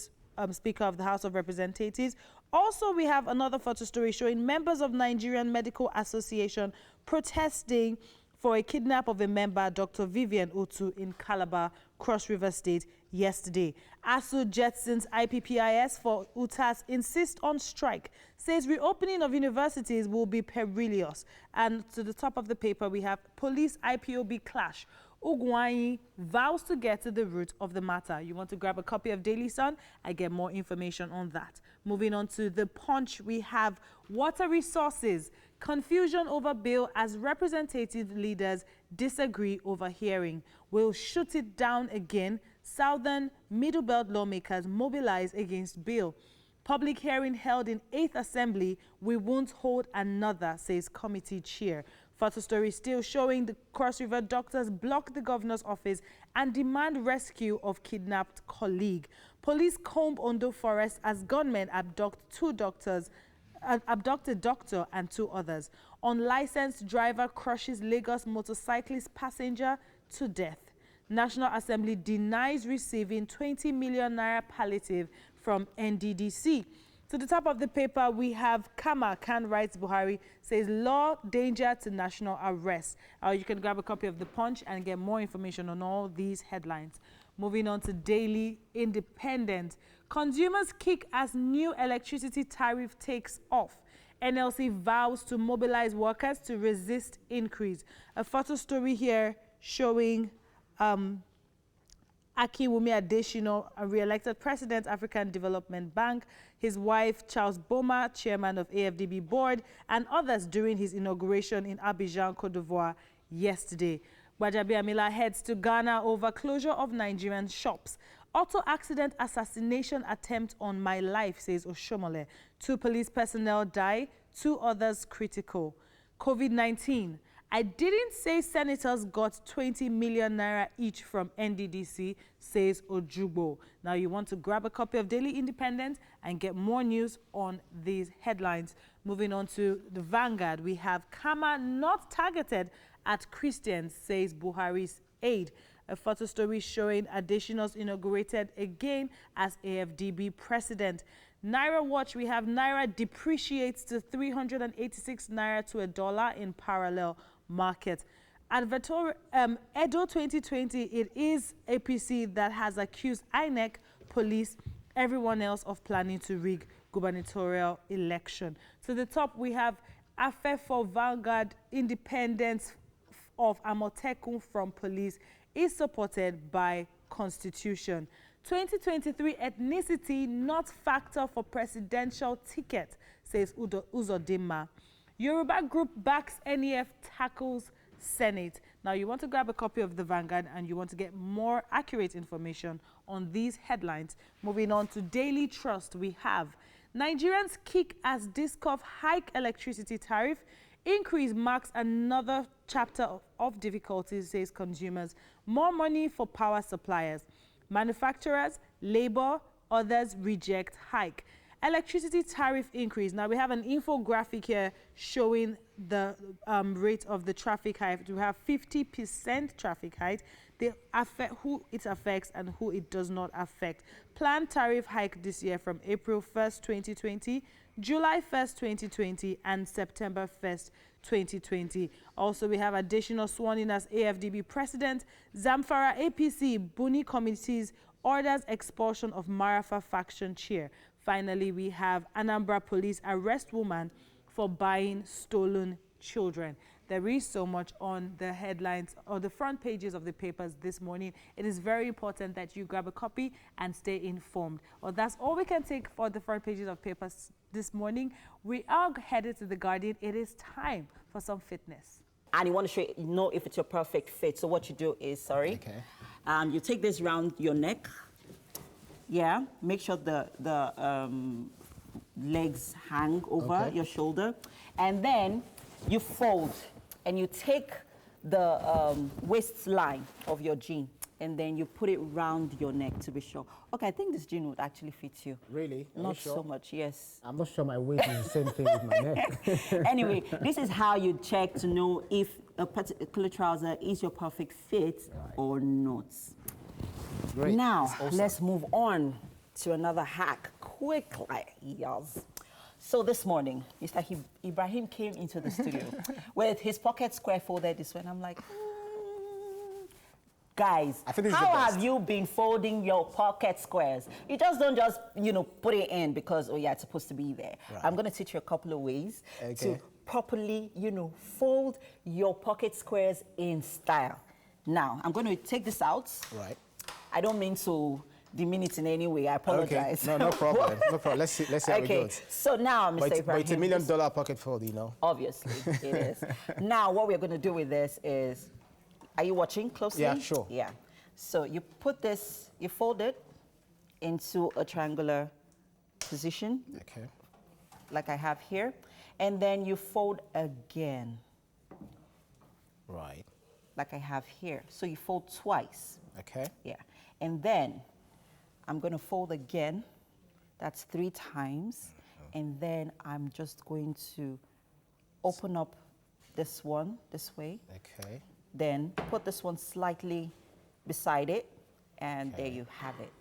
B: Speaker of the House of Representatives. Also, we have another photo story showing members of Nigerian Medical Association protesting for a kidnap of a member, Dr. Vivian Otu, in Calabar, Cross River State, yesterday. ASU jetsons IPPIS for UTAS insist on strike, says reopening of universities will be perilous. And to the top of the paper, we have police IPOB clash. Ugwuanyi vows to get to the root of the matter. You want to grab a copy of Daily Sun? I get more information on that. Moving on to the Punch, we have water resources. Confusion over bill as representative leaders disagree over hearing. We'll shoot it down again. Southern Middle Belt lawmakers mobilize against bill. Public hearing held in 8th Assembly. We won't hold another, says committee chair. Photo story still showing the Cross River doctors block the governor's office and demand rescue of kidnapped colleague. Police comb Ondo Forest as gunmen abduct 2 doctors, abducted doctor and 2 others. Unlicensed driver crushes Lagos motorcyclist passenger to death. National Assembly denies receiving 20 million naira palliative from NDDC. To the top of the paper, we have CAMA, Can Rights Buhari, says law danger to national arrest. You can grab a copy of The Punch and get more information on all these headlines. Moving on to Daily Independent. Consumers kick as new electricity tariff takes off. NLC vows to mobilize workers to resist increase. A photo story here showing Akinwumi Adesina, a re-elected president, African Development Bank, his wife, Charles Boma, chairman of AFDB board, and others during his inauguration in Abidjan, Côte d'Ivoire, yesterday. Gbajabiamila heads to Ghana over closure of Nigerian shops. Auto accident assassination attempt on my life, says Oshomole. 2 police personnel die, 2 others critical. COVID-19. I didn't say senators got 20 million naira each from NDDC, says Ojugbo. Now you want to grab a copy of Daily Independent and get more news on these headlines. Moving on to the Vanguard, we have CAMA not targeted at Christians, says Buhari's aide. A photo story showing Adesina's inaugurated again as AFDB president. Naira Watch, we have Naira depreciates to 386 naira to $1 in parallel market. Edo 2020, it is APC that has accused INEC, police, everyone else of planning to rig gubernatorial election. To the top, we have Affair for Vanguard, independence of Amotekun from police is supported by Constitution. 2023 ethnicity not factor for presidential ticket, says Uzodinma. Yoruba group backs NEF tackles Senate. Now, you want to grab a copy of the Vanguard and you want to get more accurate information on these headlines. Moving on to Daily Trust, we have Nigerians kick as Discov hike electricity tariff. Increase marks another chapter of difficulties, says consumers. More money for power suppliers. Manufacturers, labor, others reject hike. Electricity tariff increase. Now we have an infographic here showing the rate of the traffic hike. We have 50% traffic hike. They affect who it affects and who it does not affect. Planned tariff hike this year from April 1st, 2020, July 1st, 2020, and September 1st, 2020. Also, we have additional sworn in as AFDB president. Zamfara APC Buni committees orders expulsion of Marafa faction chair. Finally, we have Anambra police arrest woman for buying stolen children. There is so much on the headlines or the front pages of the papers this morning. It is very important that you grab a copy and stay informed. Well, that's all we can take for the front pages of papers this morning. We are headed to The Guardian. It is time for some fitness.
H: And you want to know if it's your perfect fit. So what you do is, you take this round your neck. Yeah, make sure the legs hang over your shoulder. And then you fold and you take the waistline of your jean and then you put it round your neck to be sure. Okay, I think this jean would actually fit you.
I: Really?
H: Not so much, yes.
I: I'm not sure my waist is the same thing with my neck.
H: Anyway, this is how you check to know if a particular trouser is your perfect fit or not.
I: Great.
H: Now,
I: Awesome.
H: let's move on to another hack quickly. Yes. So this morning, Mr. Ibrahim came into the studio with his pocket square folded this way, and I'm like, guys, how have you been folding your pocket squares? You just don't put it in because, it's supposed to be there. Right. I'm going to teach you a couple of ways to properly, fold your pocket squares in style. Now, I'm going to take this out.
I: Right.
H: I don't mean to demean it in any way. I apologize.
I: Okay. No problem. No problem. Let's see how it goes.
H: So now, Mr. Ibrahim.
I: But it's $1 million pocket fold,
H: Obviously, it is. Now, what we're going to do with this is, are you watching closely?
I: Yeah, sure.
H: Yeah. So you put this, you fold it into a triangular position.
I: Okay.
H: Like I have here. And then you fold again.
I: Right.
H: Like I have here. So you fold twice.
I: Okay.
H: Yeah. And then I'm going to fold again. That's 3 times. And then I'm just going to open up this one this way.
I: Okay.
H: Then put this one slightly beside it. And there you have it.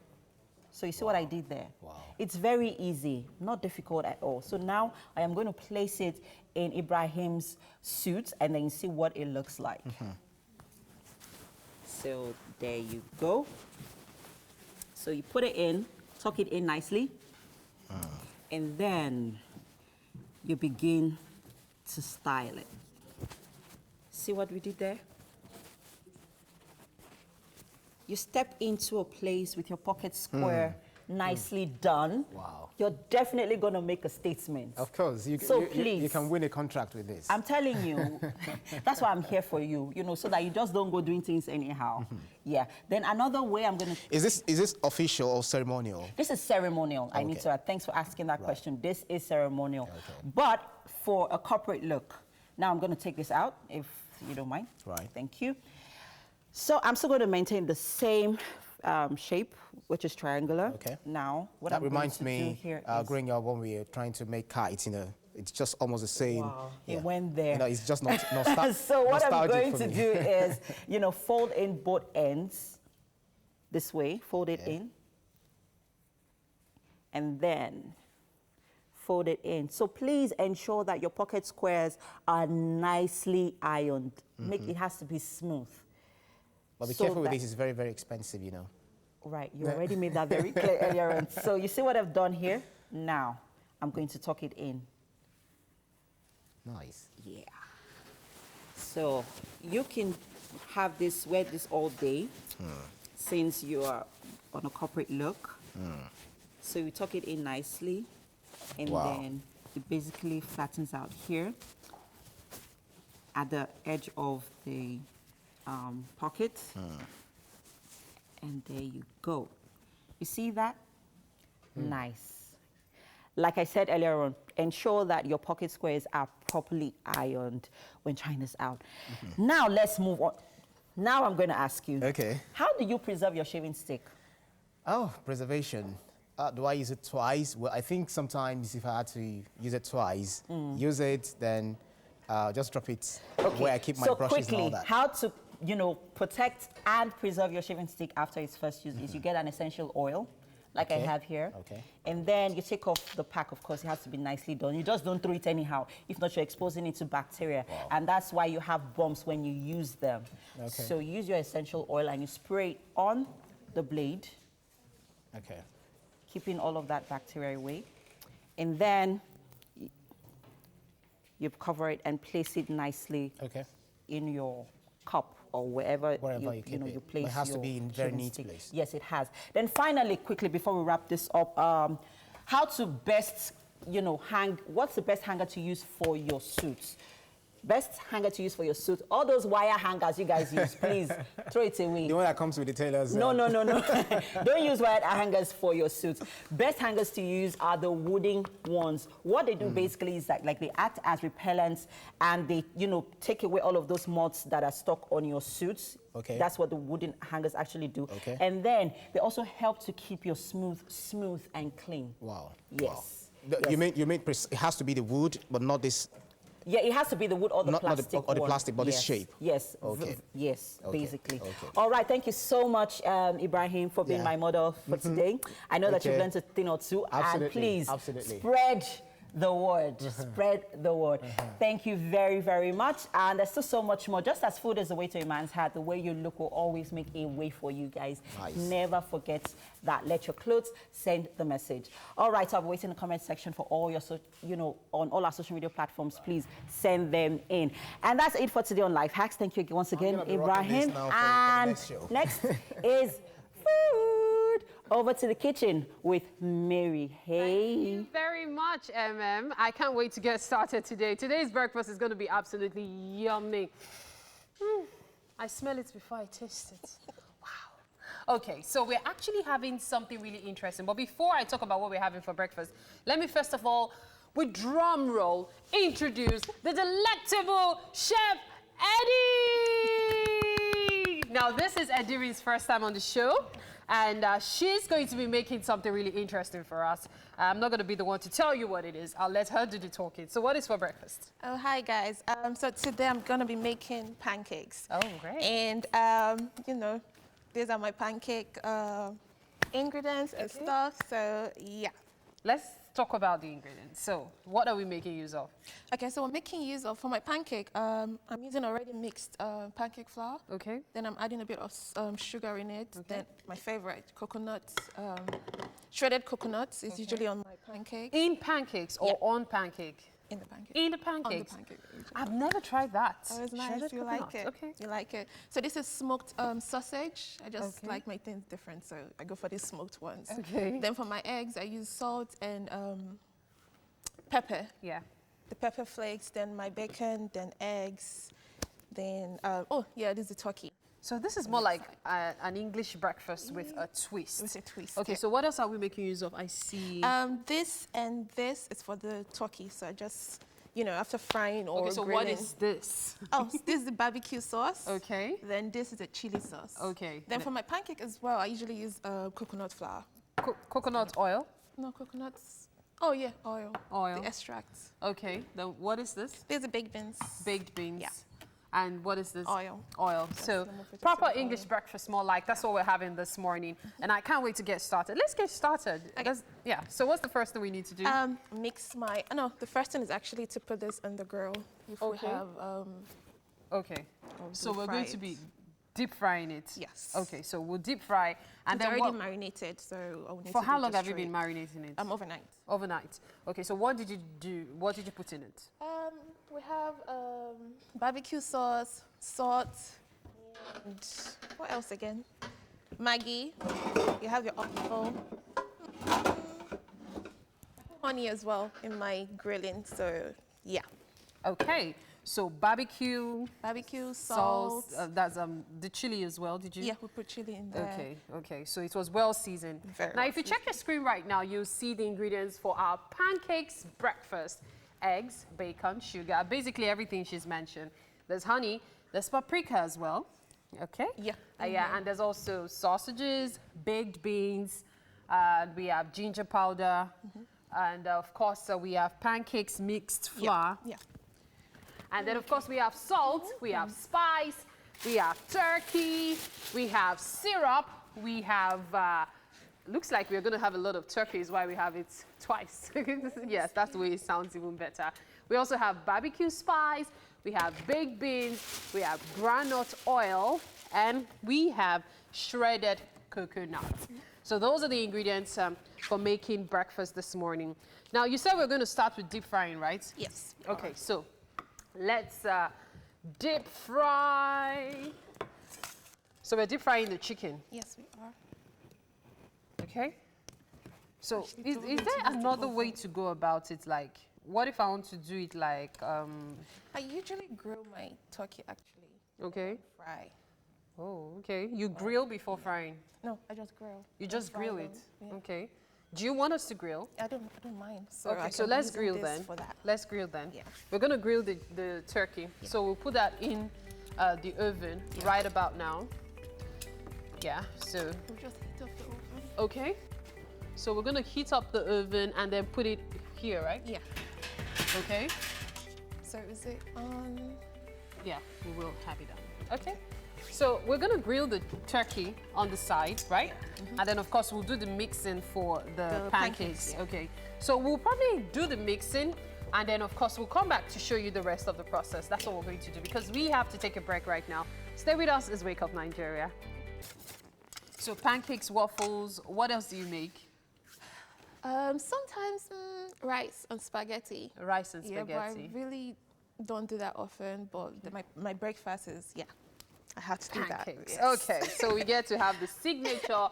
H: So you see what I did there?
I: Wow.
H: It's very easy, not difficult at all. So now I am going to place it in Ibrahim's suit and then you see what it looks like. So there you go. So you put it in, tuck it in nicely, and then you begin to style it. See what we did there? You step into a place with your pocket square nicely done.
I: Wow.
H: You're definitely going to make a statement.
I: Of course.
H: Please.
I: You can win a contract with this.
H: I'm telling you, that's why I'm here for you, so that you just don't go doing things anyhow. Yeah. Then another way I'm going to...
I: Is this official or ceremonial?
H: This is ceremonial. I need to add. Thanks for asking that question. This is ceremonial. But for a corporate look, now I'm going to take this out, if you don't mind.
I: Right.
H: Thank you. So I'm still going to maintain the same shape, which is triangular.
I: Okay.
H: Now, what
I: that
H: I'm
I: reminds
H: going to
I: me,
H: do here is...
I: growing up when we were trying to make kites, it's just almost the same.
H: Wow, he went there.
I: It's just nostalgic.
H: So what I'm going to do is, fold in both ends this way, fold it in, and then fold it in. So please ensure that your pocket squares are nicely ironed. It has to be smooth.
I: But be careful with this, it's very, very expensive,
H: Right, you already made that very clear earlier on. So you see what I've done here? Now, I'm going to tuck it in.
I: Nice.
H: Yeah. So you can have this, wear this all day, since you are on a corporate look. So you tuck it in nicely, and then it basically flattens out here. at the edge of the pocket. And there you go. You see that? Nice. Like I said earlier on, ensure that your pocket squares are properly ironed when trying this out. Now let's move on. Now I'm going to ask you.
I: Okay.
H: How do you preserve your shaving stick?
I: Oh, preservation. Do I use it twice? Well, I think sometimes if I had to use it twice, use it, then just drop it where I keep my brushes and all that.
H: How to, protect and preserve your shaving stick after its first use is you get an essential oil, like I have here.
I: Okay.
H: And then you take off the pack, of course, it has to be nicely done. You just don't throw it anyhow. If not, you're exposing it to bacteria.
I: Wow.
H: And that's why you have bumps when you use them.
I: Okay.
H: So use your essential oil and you spray it on the blade.
I: Okay.
H: Keeping all of that bacteria away. And then you cover it and place it nicely in your cup or wherever you place
I: it has to be in a very
H: shaving
I: neat
H: stick.
I: place.
H: Yes, it has. Then finally, quickly, before we wrap this up, how to best, hang, what's the best hanger to use for your suits? Best hanger to use for your suit. All those wire hangers you guys use, please throw it away.
I: The one that comes with the tailors.
H: No. Don't use wire hangers for your suits. Best hangers to use are the wooden ones. What they do basically is that, like, they act as repellents and they, take away all of those moths that are stuck on your suits.
I: Okay.
H: That's what the wooden hangers actually do.
I: Okay.
H: And then they also help to keep your smooth and clean.
I: Wow.
H: Yes.
I: Wow. You mean it has to be the wood, but not this.
H: Yeah, it has to be the wood or the plastic
I: or the plastic, but
H: yes.
I: this shape.
H: Yes.
I: Okay.
H: Yes,
I: Okay.
H: basically.
I: Okay.
H: All right, thank you so much, Ibrahim, for being my model for today. I know that you've learned a thing or two.
I: Absolutely.
H: And please
I: Absolutely.
H: spread the word. Spread the word. Thank you very, very much. And there's still so much more. Just as food is the way to a man's heart, the way you look will always make a way for you guys.
I: Nice.
H: Never forget that. Let your clothes send the message. All right, I'll wait in the comment section for all your, on all our social media platforms. Please send them in. And that's it for today on Life Hacks. Thank you once again, Ibrahim. And next is food. Over to the kitchen with Mary. Hey.
A: Thank you very much, MM. I can't wait to get started today. Today's breakfast is going to be absolutely yummy. I smell it before I taste it. Wow. Okay, so we're actually having something really interesting. But before I talk about what we're having for breakfast, let me first of all, with drum roll, introduce the delectable Chef Eddie. Now, this is Ediri's first time on the show. And she's going to be making something really interesting for us. I'm not going to be the one to tell you what it is. I'll let her do the talking. So what is for breakfast?
J: Oh, hi, guys. So today I'm going to be making pancakes.
A: Oh, great.
J: And, these are my pancake ingredients and stuff. So, yeah.
A: Let's talk about the ingredients. So what are we making use of?
J: Okay, so I'm making use of, for my pancake, I'm using already mixed pancake flour.
A: Okay.
J: Then I'm adding a bit of sugar in it. Okay. Then my favorite, coconut, shredded coconuts is usually on my pancake.
A: In pancakes or on pancake?
J: In the pancake.
A: In the pancakes?
J: On the pancake.
A: I've never tried that.
J: Oh, it's nice.
A: Shredded
J: You like it.
A: Okay.
J: You like it. So this is smoked sausage. I just like my things different, so I go for these smoked ones.
A: Okay.
J: Then for my eggs, I use salt and pepper.
A: Yeah.
J: The pepper flakes, then my bacon, then eggs, then, this is the turkey.
A: So this is more like an English breakfast with a twist.
J: With a twist.
A: Okay, so what else are we making use of? I see.
J: This and this is for the turkey. So I just, after frying or
A: okay, so
J: grilling.
A: what is this?
J: Oh, this is the barbecue sauce.
A: Okay.
J: Then this is a chili sauce.
A: Okay.
J: Then for my pancake as well, I usually use coconut flour.
A: Coconut oil?
J: No, coconuts. Oh, yeah, oil.
A: Oil.
J: The extract.
A: Okay, then what is this?
J: These are baked beans.
A: Baked beans.
J: Yeah.
A: And what is this?
J: Oil.
A: Oil. So proper English breakfast, more like. That's what we're having this morning. And I can't wait to get started. Let's get started.
J: Okay.
A: Yeah. So what's the first thing we need to do?
J: Mix my, the first thing is actually to put this in the grill. If we have,
A: okay. So we're going to be deep frying it.
J: Yes.
A: Okay, so we'll deep fry. And
J: it's
A: then
J: already marinated, so I'll need
A: for
J: to
A: how
J: do
A: long
J: just
A: have you been marinating it?
J: Overnight.
A: Overnight. Okay, so what did you do? What did you put in it?
J: We have barbecue sauce, salt, and what else again? Maggi. You have your offal. Honey as well in my grilling, so yeah.
A: Okay, So barbecue,
J: salt.
A: that's the chili as well. Did you?
J: Yeah, we put chili in there.
A: Okay, okay. So it was well seasoned. Now, if you check your screen right now, you'll see the ingredients for our pancakes breakfast: eggs, bacon, sugar, basically everything she's mentioned. There's honey, there's paprika as well. Okay.
J: Yeah.
A: Yeah, and there's also sausages, baked beans. We have ginger powder, and of course we have pancakes mixed flour.
J: Yeah.
A: And then, of course, we have salt, we have spice, we have turkey, we have syrup, we have, looks like we're going to have a lot of turkey, is why we have it twice. Yes, that's the way it sounds even better. We also have barbecue spice, we have baked beans, we have groundnut oil, and we have shredded coconut. So those are the ingredients for making breakfast this morning. Now, you said we're going to start with deep frying, right?
J: Yes.
A: Okay, so let's deep fry. So we're deep frying the chicken.
J: Yes, we are.
A: Okay. So is there another way to go about it? Like, what if I want to do it like...
J: I usually grill my turkey, actually.
A: Okay.
J: Fry.
A: Oh, okay. You grill before frying?
J: No, I just grill.
A: You just grill it?
J: Yeah.
A: Okay. Do you want us to grill?
J: I don't mind. So
A: okay, so let's grill then. Let's grill then. Yeah. We're going to grill the turkey. Yeah. So we'll put that in the oven right about now. Yeah, so.
J: We'll just heat up the oven.
A: Okay. So we're going to heat up the oven and then put it here, right?
J: Yeah.
A: Okay.
J: So is it on?
A: Yeah, we will have it on. Okay. So we're going to grill the turkey on the side, right? And then, of course, we'll do the mixing for the pancakes. Yeah. Okay. So we'll probably do the mixing, and then, of course, we'll come back to show you the rest of the process. That's what we're going to do, because we have to take a break right now. Stay with us as Wake Up Nigeria. So pancakes, waffles, what else do you make?
J: Sometimes rice and spaghetti.
A: Rice and spaghetti.
J: Yeah, but I really don't do that often, but my breakfast is, I have to do that.
A: Yes. Okay, so we get to have the signature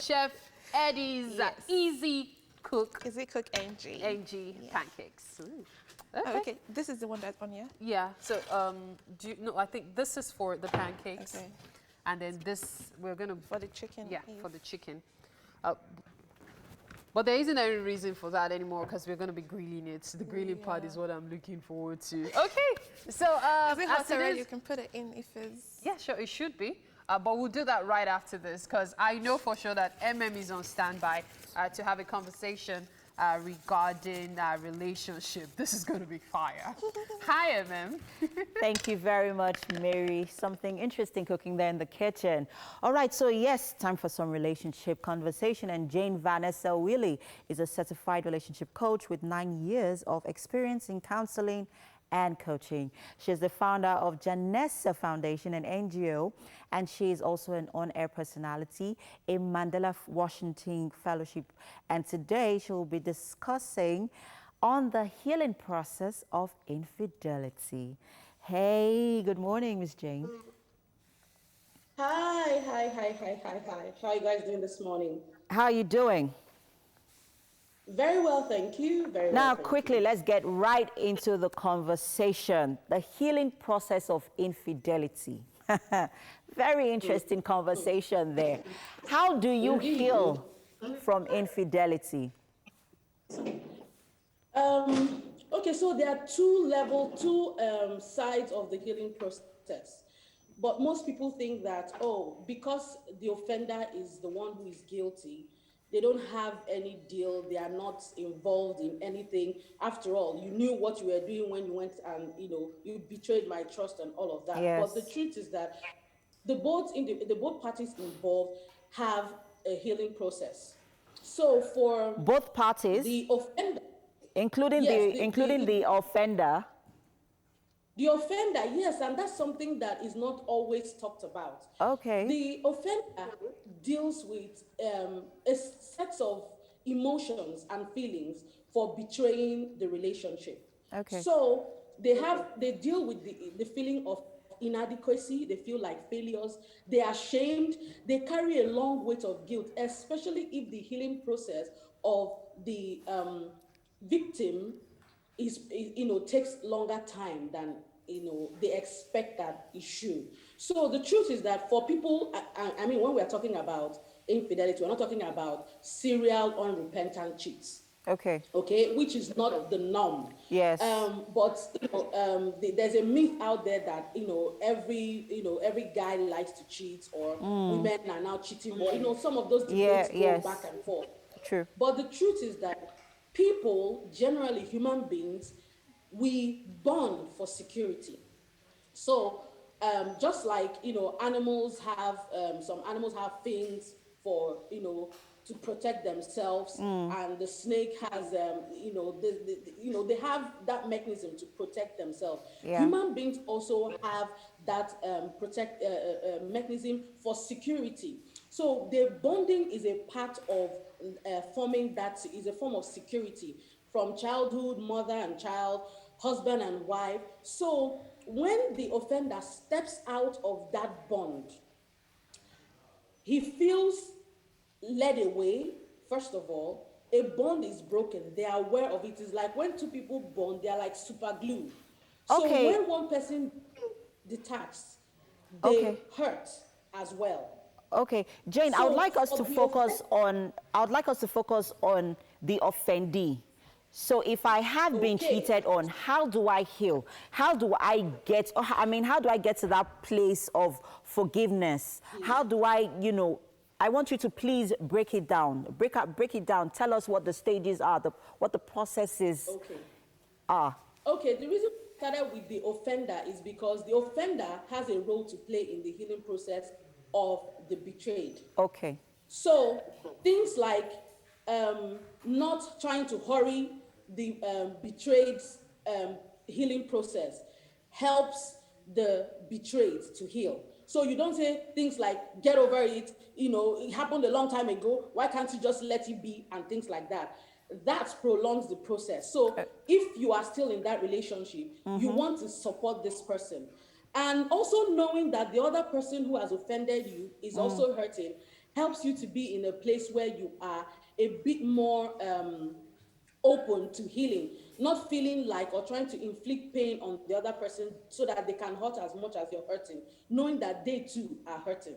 A: Chef Eddie's Easy Cook.
J: Easy Cook NG.
A: Pancakes.
J: Okay. Oh, okay, this is the one that's on here?
A: Yeah, so I think this is for the pancakes.
J: Okay.
A: And then this, we're going to...
J: For the chicken.
A: Yeah, for the chicken. But there isn't any reason for that anymore, because we're going to be grilling it. The grilling part is what I'm looking forward to. Okay, so...
J: is it hot already? You can put it in if it's...
A: Yeah, sure, it should be. But we'll do that right after this, because I know for sure that MM is on standby to have a conversation regarding our relationship. This is going to be fire. Hi, MM.
H: Thank you very much, Mary. Something interesting cooking there in the kitchen. All right, so yes, time for some relationship conversation. And Jane Vanessa Willie is a certified relationship coach with 9 years of experience in counseling and coaching. She's the founder of Janessa Foundation, an NGO, and she is also an on-air personality, a Mandela Washington Fellowship. And today she will be discussing on the healing process of infidelity. Hey, good morning, Miss Jane.
K: Hi. How are you guys doing this morning?
H: How are you doing?
K: Very well, thank you. Very well.
H: Now, quickly, let's get right into the conversation. The healing process of infidelity. Very interesting conversation there. How do you heal from infidelity?
K: Okay, so there are two sides of the healing process. But most people think that, because the offender is the one who is guilty, they don't have any deal. They are not involved in anything. After all, you knew what you were doing when you went and, you betrayed my trust and all of that.
H: Yes.
K: But the truth is that the both parties involved have a healing process. So for
H: both parties,
K: the offender,
H: including the offender.
K: The offender, yes, and that's something that is not always talked about.
H: Okay.
K: The offender deals with a set of emotions and feelings for betraying the relationship.
H: Okay.
K: So they deal with the feeling of inadequacy. They feel like failures. They are ashamed. They carry a long weight of guilt, especially if the healing process of the victim takes longer time than they expect that it should. So the truth is that for people, I mean, when we're talking about infidelity, we're not talking about serial unrepentant cheats.
H: Okay.
K: Okay, which is not the norm.
H: Yes.
K: But there's a myth out there that every guy likes to cheat, or women are now cheating more. Some of those debates go back and forth.
H: True.
K: But the truth is that people, generally human beings, we bond for security. So just like animals have some animals have things for to protect themselves, and the snake has they have that mechanism to protect themselves. Human beings also have that protect mechanism for security. So the bonding is a part of forming that, is a form of security from childhood, mother and child, husband and wife. So when the offender steps out of that bond, he feels led away. First of all, a bond is broken. They are aware of it. It's like when two people bond, they are like super glue. So when one person detached, they hurt as well.
H: Okay, Jane, I would like us to focus on the offendee. So if I have been cheated on, how do I heal? How do I get to that place of forgiveness? How do I, I want you to please break it down. Break it down. Tell us what the stages are, what the processes are.
K: Okay, the reason we started with the offender is because the offender has a role to play in the healing process of the betrayed.
H: Okay.
K: So things like not trying to hurry the betrayed's healing process helps the betrayed to heal. So you don't say things like, get over it, it happened a long time ago, why can't you just let it be, and things like that. That prolongs the process. So if you are still in that relationship, you want to support this person. And also knowing that the other person who has offended you is also hurting helps you to be in a place where you are a bit more open to healing, not feeling like or trying to inflict pain on the other person so that they can hurt as much as you're hurting, knowing that they too are hurting.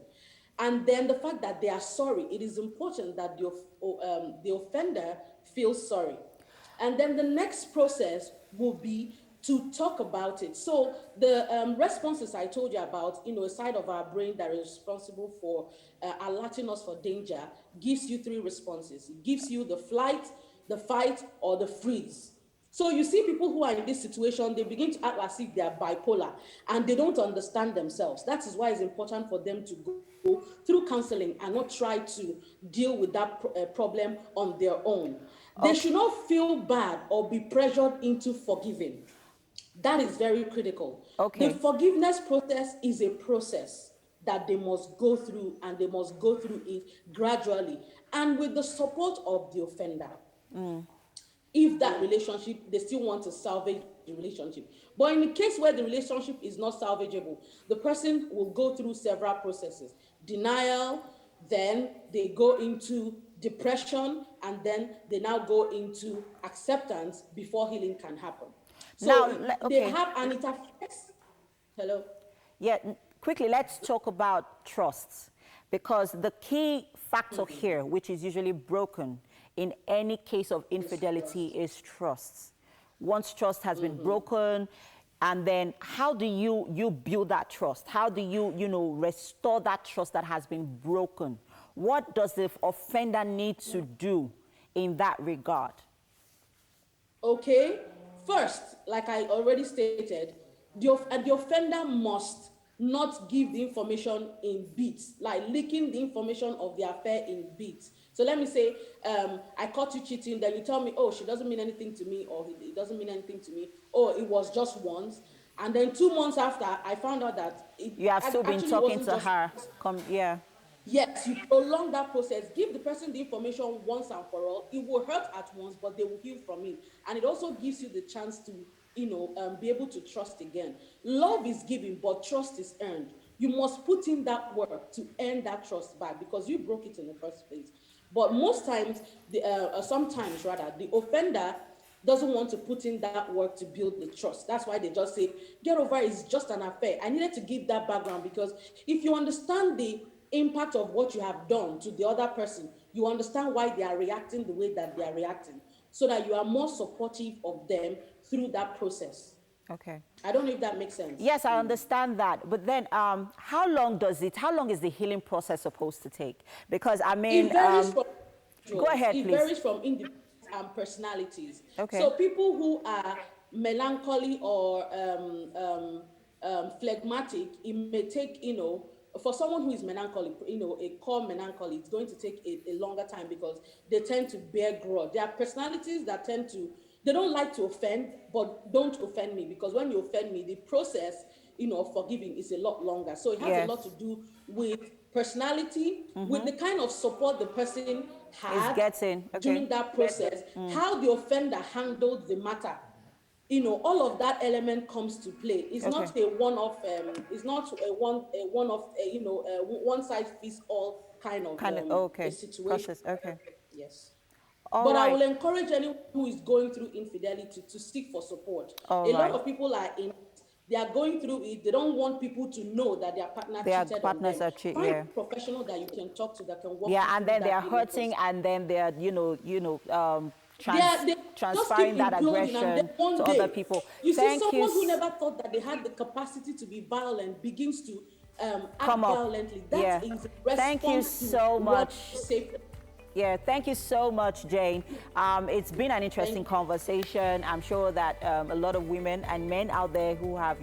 K: And then the fact that they are sorry, it is important that the offender feels sorry. And then the next process will be to talk about it. So the responses I told you about, a side of our brain that is responsible for alerting us for danger, gives you 3 responses. It gives you the flight, the fight, or the freeze. So you see people who are in this situation, they begin to act as if they are bipolar and they don't understand themselves. That is why it's important for them to go through counseling and not try to deal with that problem on their own. They should not feel bad or be pressured into forgiving. That is very critical. The forgiveness process is a process that they must go through, and they must go through it gradually and with the support of the offender. If that relationship, they still want to salvage the relationship. But in the case where the relationship is not salvageable, the person will go through several processes. Denial, then they go into depression, and then they now go into acceptance before healing can happen. So they have, and it affects,
H: Yeah, quickly, let's talk about trusts, because the key factor here, which is usually broken in any case of infidelity, is trust. Once trust has been broken, and then how do you build that trust? How do you, restore that trust that has been broken? What does the offender need to do in that regard?
K: Okay. First, like I already stated, the offender must not give the information in bits, like leaking the information of the affair in bits. So let me say, I caught you cheating, then you tell me, oh, she doesn't mean anything to me, or he doesn't mean anything to me, or it was just once. And then 2 months after, I found out that
H: you have still been talking to her.
K: Yes, you prolong that process. Give the person the information once and for all. It will hurt at once, but they will heal from it. And it also gives you the chance to, be able to trust again. Love is given, but trust is earned. You must put in that work to earn that trust back, because you broke it in the first place. But most times, sometimes rather, the offender doesn't want to put in that work to build the trust. That's why they just say, get over it, it's just an affair. I needed to give that background because if you understand the impact of what you have done to the other person, you understand why they are reacting the way that they are reacting, so that you are more supportive of them through that process.
H: Okay.
K: I don't know if that makes sense.
H: Yes, I understand that. But then how long is the healing process supposed to take? Because I mean,
K: it varies from
H: go ahead, please.
K: It varies from individuals and personalities.
H: Okay.
K: So people who are melancholy or phlegmatic, it may take, for someone who is melancholy, a core melancholy, it's going to take a longer time because they tend to bear grudge. There are personalities that they don't like to offend, but don't offend me, because when you offend me, the process, of forgiving is a lot longer. So it has a lot to do with personality, with the kind of support the person had during that process, how the offender handled the matter. All of that element comes to play. It's not a one-off. It's not a one-off. One size fits all kind of a situation.
H: Process. Okay.
K: Yes.
H: All right.
K: I will encourage anyone who is going through infidelity to seek for support. A lot of people are they are going through it. They don't want people to know that their partner cheated on them. Find a professional that you can talk to that can work.
H: Yeah, and then they are hurting, and then they are, transferring that aggression to other people.
K: You see, someone who never thought that they had the capacity to be violent begins to act violently. That is response.
H: Thank you so much. Yeah, thank you so much, Jane. It's been an interesting conversation. I'm sure that a lot of women and men out there who have,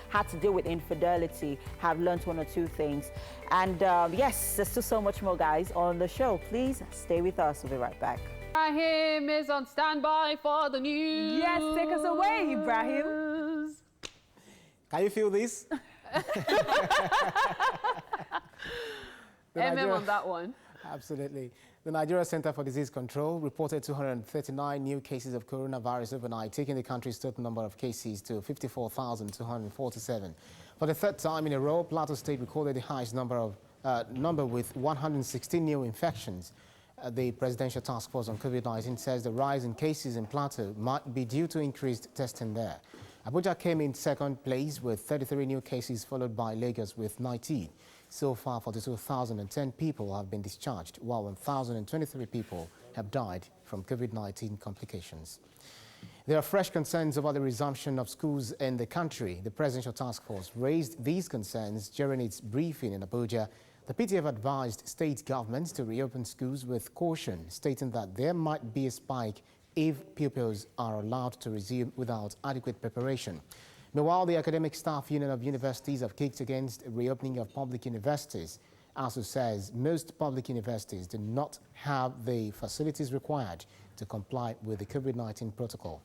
H: had to deal with infidelity have learned one or two things. And yes, there's still so much more, guys, on the show. Please stay with us. We'll be right back.
A: Ibrahim is on standby for the news.
B: Yes, take us away, Ibrahim.
I: Can you feel this?
A: On that one.
I: Absolutely. The Nigeria Center for Disease Control reported 239 new cases of coronavirus overnight, taking the country's total number of cases to 54,247. For the third time in a row, Plateau State recorded the highest number with 116 new infections. The Presidential Task Force on COVID-19 says the rise in cases in Plateau might be due to increased testing there. Abuja came in second place with 33 new cases, followed by Lagos with 19. So far, 42,010 people have been discharged, while 1,023 people have died from COVID-19 complications. There are fresh concerns over the resumption of schools in the country. The Presidential Task Force raised these concerns during its briefing in Abuja. The PTF advised state governments to reopen schools with caution, stating that there might be a spike if pupils are allowed to resume without adequate preparation. Meanwhile, the Academic Staff Union of Universities have kicked against reopening of public universities. ASU says most public universities do not have the facilities required to comply with the COVID-19 protocol.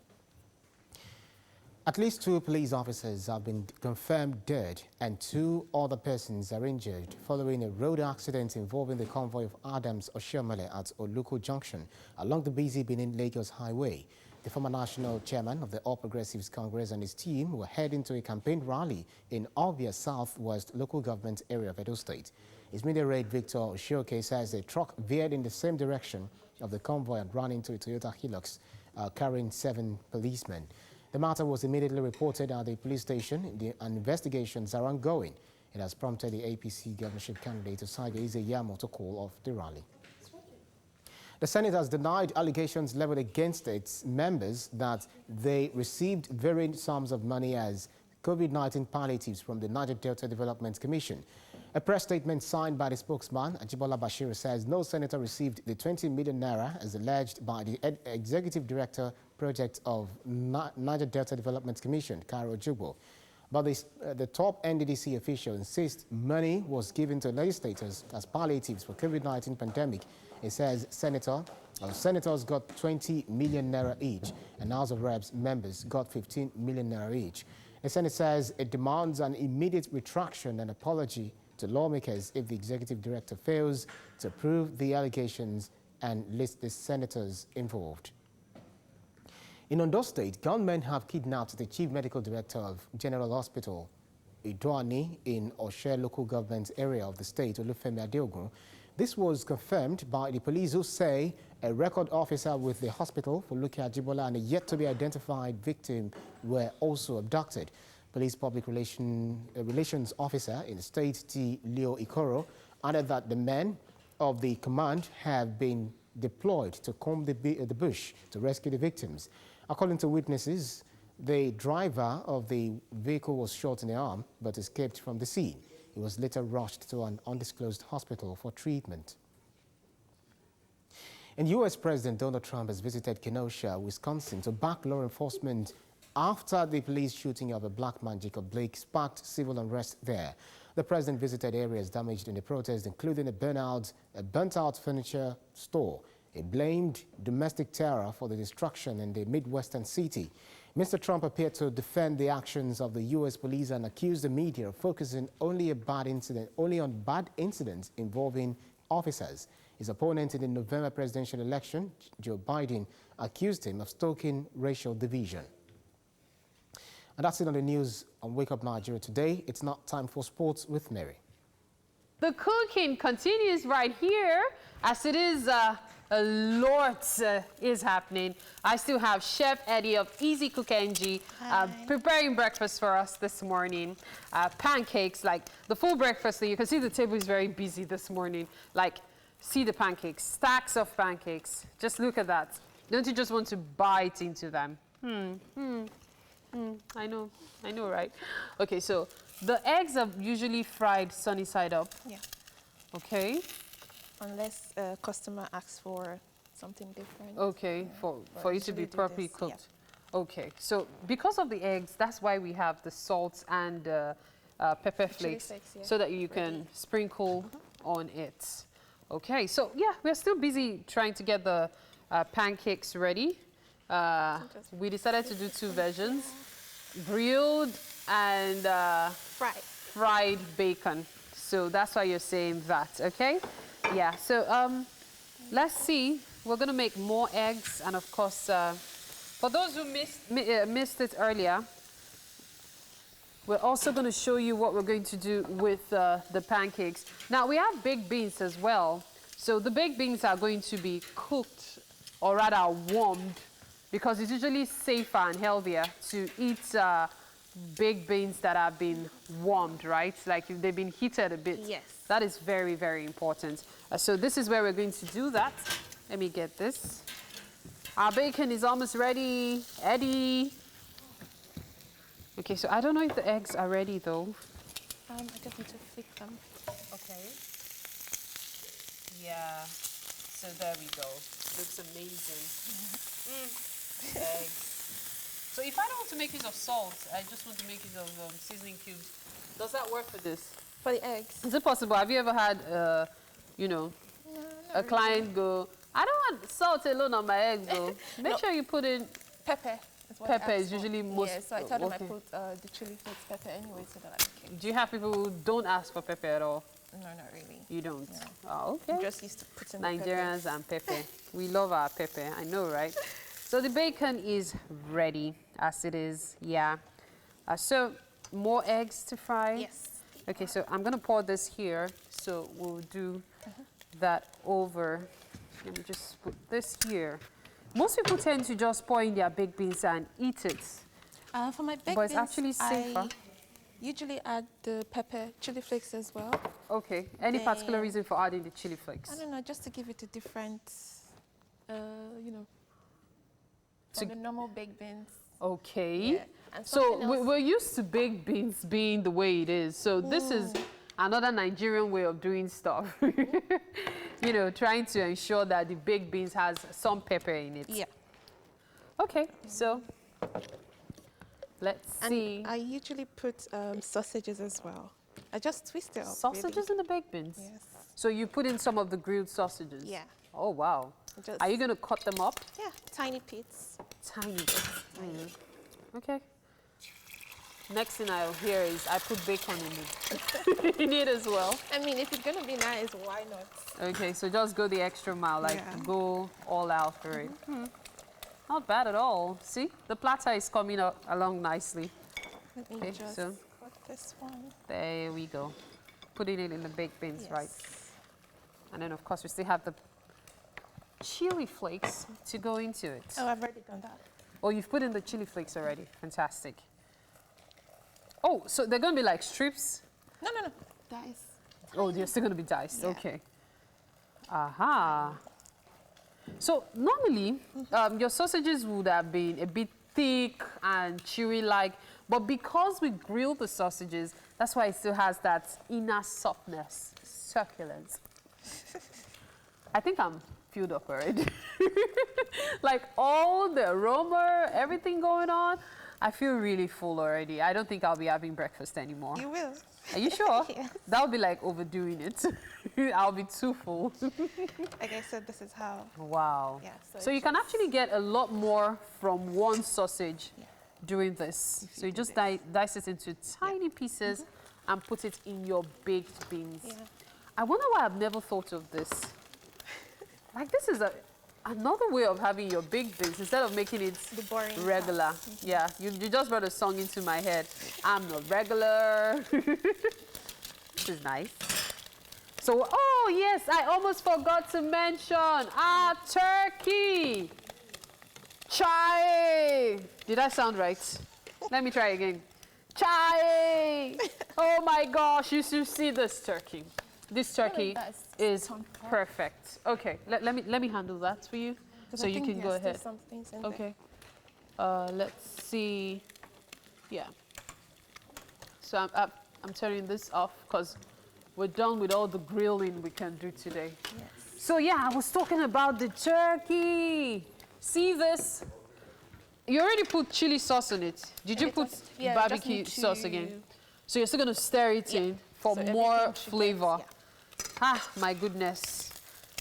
I: At least 2 police officers have been confirmed dead and 2 other persons are injured following a road accident involving the convoy of Adams Oshiomhole at Oluko Junction along the busy Benin-Lagos highway. The former national chairman of the All Progressives Congress and his team were heading to a campaign rally in Obia Southwest local government area of Edo State. His media raid Victor Oshioke says a truck veered in the same direction of the convoy and ran into a Toyota Hilux carrying 7 policemen. The matter was immediately reported at the police station. The investigations are ongoing. It has prompted the APC governorship candidate Osage Izeyamo to call off the rally. The Senate has denied allegations leveled against its members that they received varying sums of money as COVID-19 palliatives from the Niger Delta Development Commission. A press statement signed by the spokesman, Ajibola Bashir, says no senator received the 20 million naira as alleged by the executive director project of Niger Delta Development Commission, Cairo Jugbo. But the top NDDC official insists money was given to legislators as palliatives for COVID-19 pandemic. It says senators got 20 million naira each and House of Reps members got 15 million naira each. The Senate says it demands an immediate retraction and apology to lawmakers if the executive director fails to prove the allegations and list the senators involved. In Ondo State, gunmen have kidnapped the chief medical director of General Hospital, Idoani, in Oshe local government area of the state, Olufemi Adeogun. This was confirmed by the police, who say a record officer with the hospital for Luki Ajibola and a yet-to-be-identified victim were also abducted. Police public relations officer in the state, T. Leo Ikoro, added that the men of the command have been deployed to comb the bush to rescue the victims. According to witnesses, the driver of the vehicle was shot in the arm but escaped from the scene. He was later rushed to an undisclosed hospital for treatment. And U.S. President Donald Trump has visited Kenosha, Wisconsin to back law enforcement after the police shooting of a black man, Jacob Blake, sparked civil unrest there. The president visited areas damaged in the protest, including a burnt-out furniture store. He blamed domestic terror for the destruction in the Midwestern city. Mr. Trump appeared to defend the actions of the U.S. police and accused the media of focusing only on bad incidents involving officers. His opponent in the November presidential election, Joe Biden, accused him of stoking racial division. And that's it on the news on Wake Up Nigeria today. It's now time for sports with Mary.
A: The cooking continues right here, as it is a lot is happening. I still have Chef Eddie of Easy Cook NG preparing breakfast for us this morning. Pancakes, like the full breakfast. So you can see the table is very busy this morning. Like, see the pancakes, stacks of pancakes. Just look at that. Don't you just want to bite into them? I know, right? Okay, so the eggs are usually fried sunny side up.
J: Yeah.
A: Okay.
J: Unless a customer asks for something different.
A: Okay, for it to be properly cooked. Yeah. Okay, so because of the eggs, that's why we have the salt and pepper flakes, yeah, so that you can sprinkle on it. Okay, so yeah, we're still busy trying to get the pancakes ready. We decided to do two versions, grilled and fried bacon. So that's why you're saying that, okay? Yeah, so let's see. We're going to make more eggs. And of course, for those who missed it earlier, we're also going to show you what we're going to do with the pancakes. Now, we have baked beans as well. So the baked beans are going to be cooked, or rather warmed, because it's usually safer and healthier to eat baked beans that have been warmed, right? Like if they've been heated a bit.
J: Yes.
A: That is very, very important. So this is where we're going to do that. Let me get this. Our bacon is almost ready. Eddie. Okay, so I don't know if the eggs are ready though.
J: I just need to flick them.
A: Okay. Yeah. So there we go. Looks amazing. Eggs. So if I don't want to make use of salt, I just want to make use of seasoning cubes. Does that work for this?
J: For the eggs.
A: Is it possible? Have you ever had, you know, a client go, I don't want salt alone on my eggs though. Make sure you put in
J: pepper.
A: Pepper is usually most.
J: Yeah, so I told them I put the chili flakes pepper anyway, so they're like, okay.
A: Do you have people who don't ask for pepper at all?
J: No, not really.
A: You don't?
J: No.
A: Oh, okay.
J: I'm just used to putting
A: Nigerians and pepper. We love our pepper, I know, right? So the bacon is ready, as it is, yeah. So more eggs to fry?
J: Yes.
A: Okay, so I'm gonna pour this here, so we'll do that over. Let me just put this here. Most people tend to just pour in their baked beans and eat it.
J: For my baked beans,
A: but it's actually safer.
J: I usually add the pepper, chili flakes as well.
A: Okay. Any particular reason for adding the chili flakes?
J: I don't know, just to give it a different, you know, from the normal baked beans.
A: Okay.
J: Yeah. And
A: so we're used to baked beans being the way it is. So this is another Nigerian way of doing stuff. You know, trying to ensure that the baked beans has some pepper in it.
J: Yeah.
A: Okay, so let's see.
J: I usually put sausages as well. I just twist it up.
A: Sausages in the baked beans?
J: Yes.
A: So you put in some of the grilled sausages?
J: Yeah.
A: Oh, wow. Are you going to cut them up?
J: Yeah, tiny bits.
A: Tiny bits. Okay. Next thing I'll hear is I put bacon in it as well.
J: I mean, if it's going to be nice, why not?
A: Okay, so just go the extra mile, like go all out for it. Not bad at all. See, the platter is coming along nicely.
J: Let me just cut this one.
A: There we go. Putting it in the baked beans, right? And then, of course, we still have the chili flakes to go into it.
J: Oh, I've already done that.
A: Oh, you've put in the chili flakes already. Fantastic. Oh, so they're going to be like strips?
J: No. Dice.
A: Oh, they're still going to be diced.
J: Yeah.
A: Okay. Aha. So normally, your sausages would have been a bit thick and chewy-like, but because we grill the sausages, that's why it still has that inner softness, succulence. I think I'm filled up already. Like all the aroma, everything going on, I feel really full already. I don't think I'll be having breakfast anymore.
J: You will.
A: Are you sure?
J: Yes.
A: That would be like overdoing it. I'll be too full.
J: Like I said, this is how.
A: Wow.
J: Yeah,
A: so you can actually get a lot more from one sausage doing this. So you just dice it into tiny pieces and put it in your baked beans.
J: Yeah.
A: I wonder why I've never thought of this. Like this is another way of having your baked beans instead of making it
J: The boring
A: regular. Yeah, you just brought a song into my head. I'm not regular. This is nice. So, oh yes, I almost forgot to mention turkey. Chai. Did I sound right? Let me try again. Chai. Oh my gosh, you should see this turkey. This turkey is perfect. Okay, let me handle that for you, so you can go ahead. Okay. Let's see. Yeah. So I'm turning this off because we're done with all the grilling we can do today. Yes. So yeah, I was talking about the turkey. See this? You already put chili sauce on it. Did you put barbecue sauce again? So you're still gonna stir it in for more flavor. Ah, my goodness.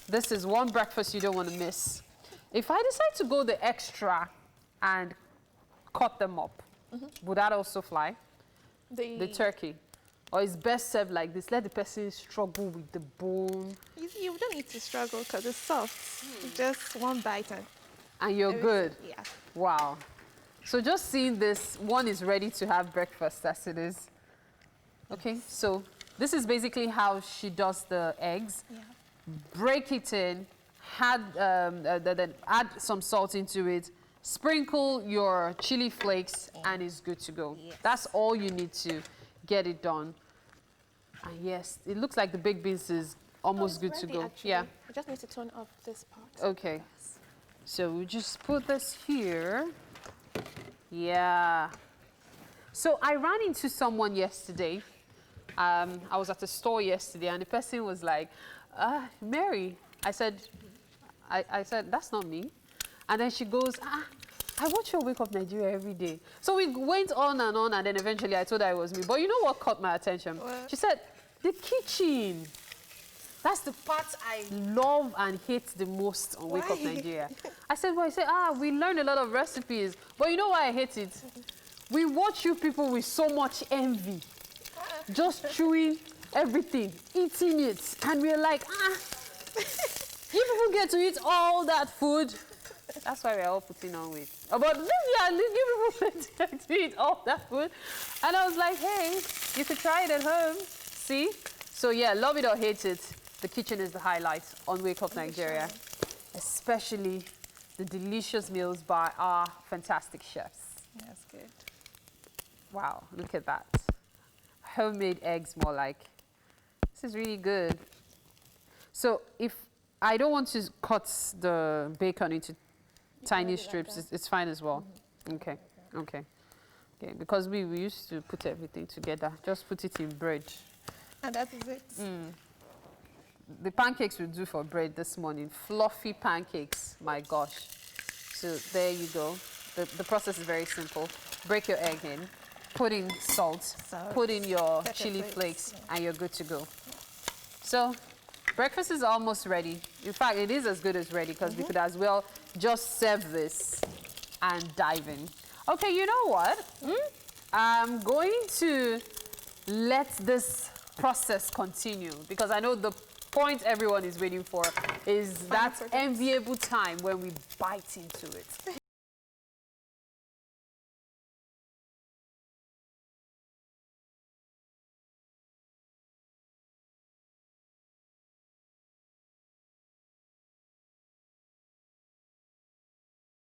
A: This is one breakfast you don't want to miss. If I decide to go the extra and cut them up, would that also fly? The turkey? Or is best served like this? Let the person struggle with the bone.
J: You don't need to struggle because it's soft. Just one bite
A: and you're good.
J: Yeah.
A: Wow. So just seeing this, one is ready to have breakfast as it is. Okay, so this is basically how she does the eggs. Yeah. Break it in, then add some salt into it, sprinkle your chili flakes, and it's good to go. Yes. That's all you need to get it done. And yes, it looks like the baked beans is almost good to go.
J: Actually.
A: Yeah.
J: I just need to turn off this part.
A: Okay. Yes. So we just put this here. Yeah. So I ran into someone yesterday. I was at a store yesterday, and the person was like, Mary. I said, that's not me. And then she goes, I watch your Wake Up Nigeria every day. So we went on, and then eventually I told her it was me. But you know what caught my attention? What? She said, the kitchen. That's the part I love and hate the most on Wake Up Nigeria. I said, well, we learned a lot of recipes. But you know why I hate it? We watch you people with so much envy. Just chewing everything, eating it. And we're like, you people get to eat all that food. That's why we're all putting on weight. But you people get to eat all that food. And I was like, hey, you could try it at home. See? So yeah, love it or hate it, the kitchen is the highlight on Wake Up Nigeria. Especially the delicious meals by our fantastic chefs.
J: That's good.
A: Wow, look at that. Homemade eggs, more like. This is really good. So if I don't want to cut the bacon into tiny strips, it's fine as well. Okay. Because we used to put everything together. Just put it in bread.
J: And that is it.
A: The pancakes we do for bread this morning, fluffy pancakes, my gosh. So there you go. The process is very simple. Break your egg in, put in salt, put in your chili flakes, and you're good to go. So breakfast is almost ready. In fact, it is as good as ready because we could as well just serve this and dive in. Okay, you know what? I'm going to let this process continue because I know the point everyone is waiting for is that enviable time when we bite into it.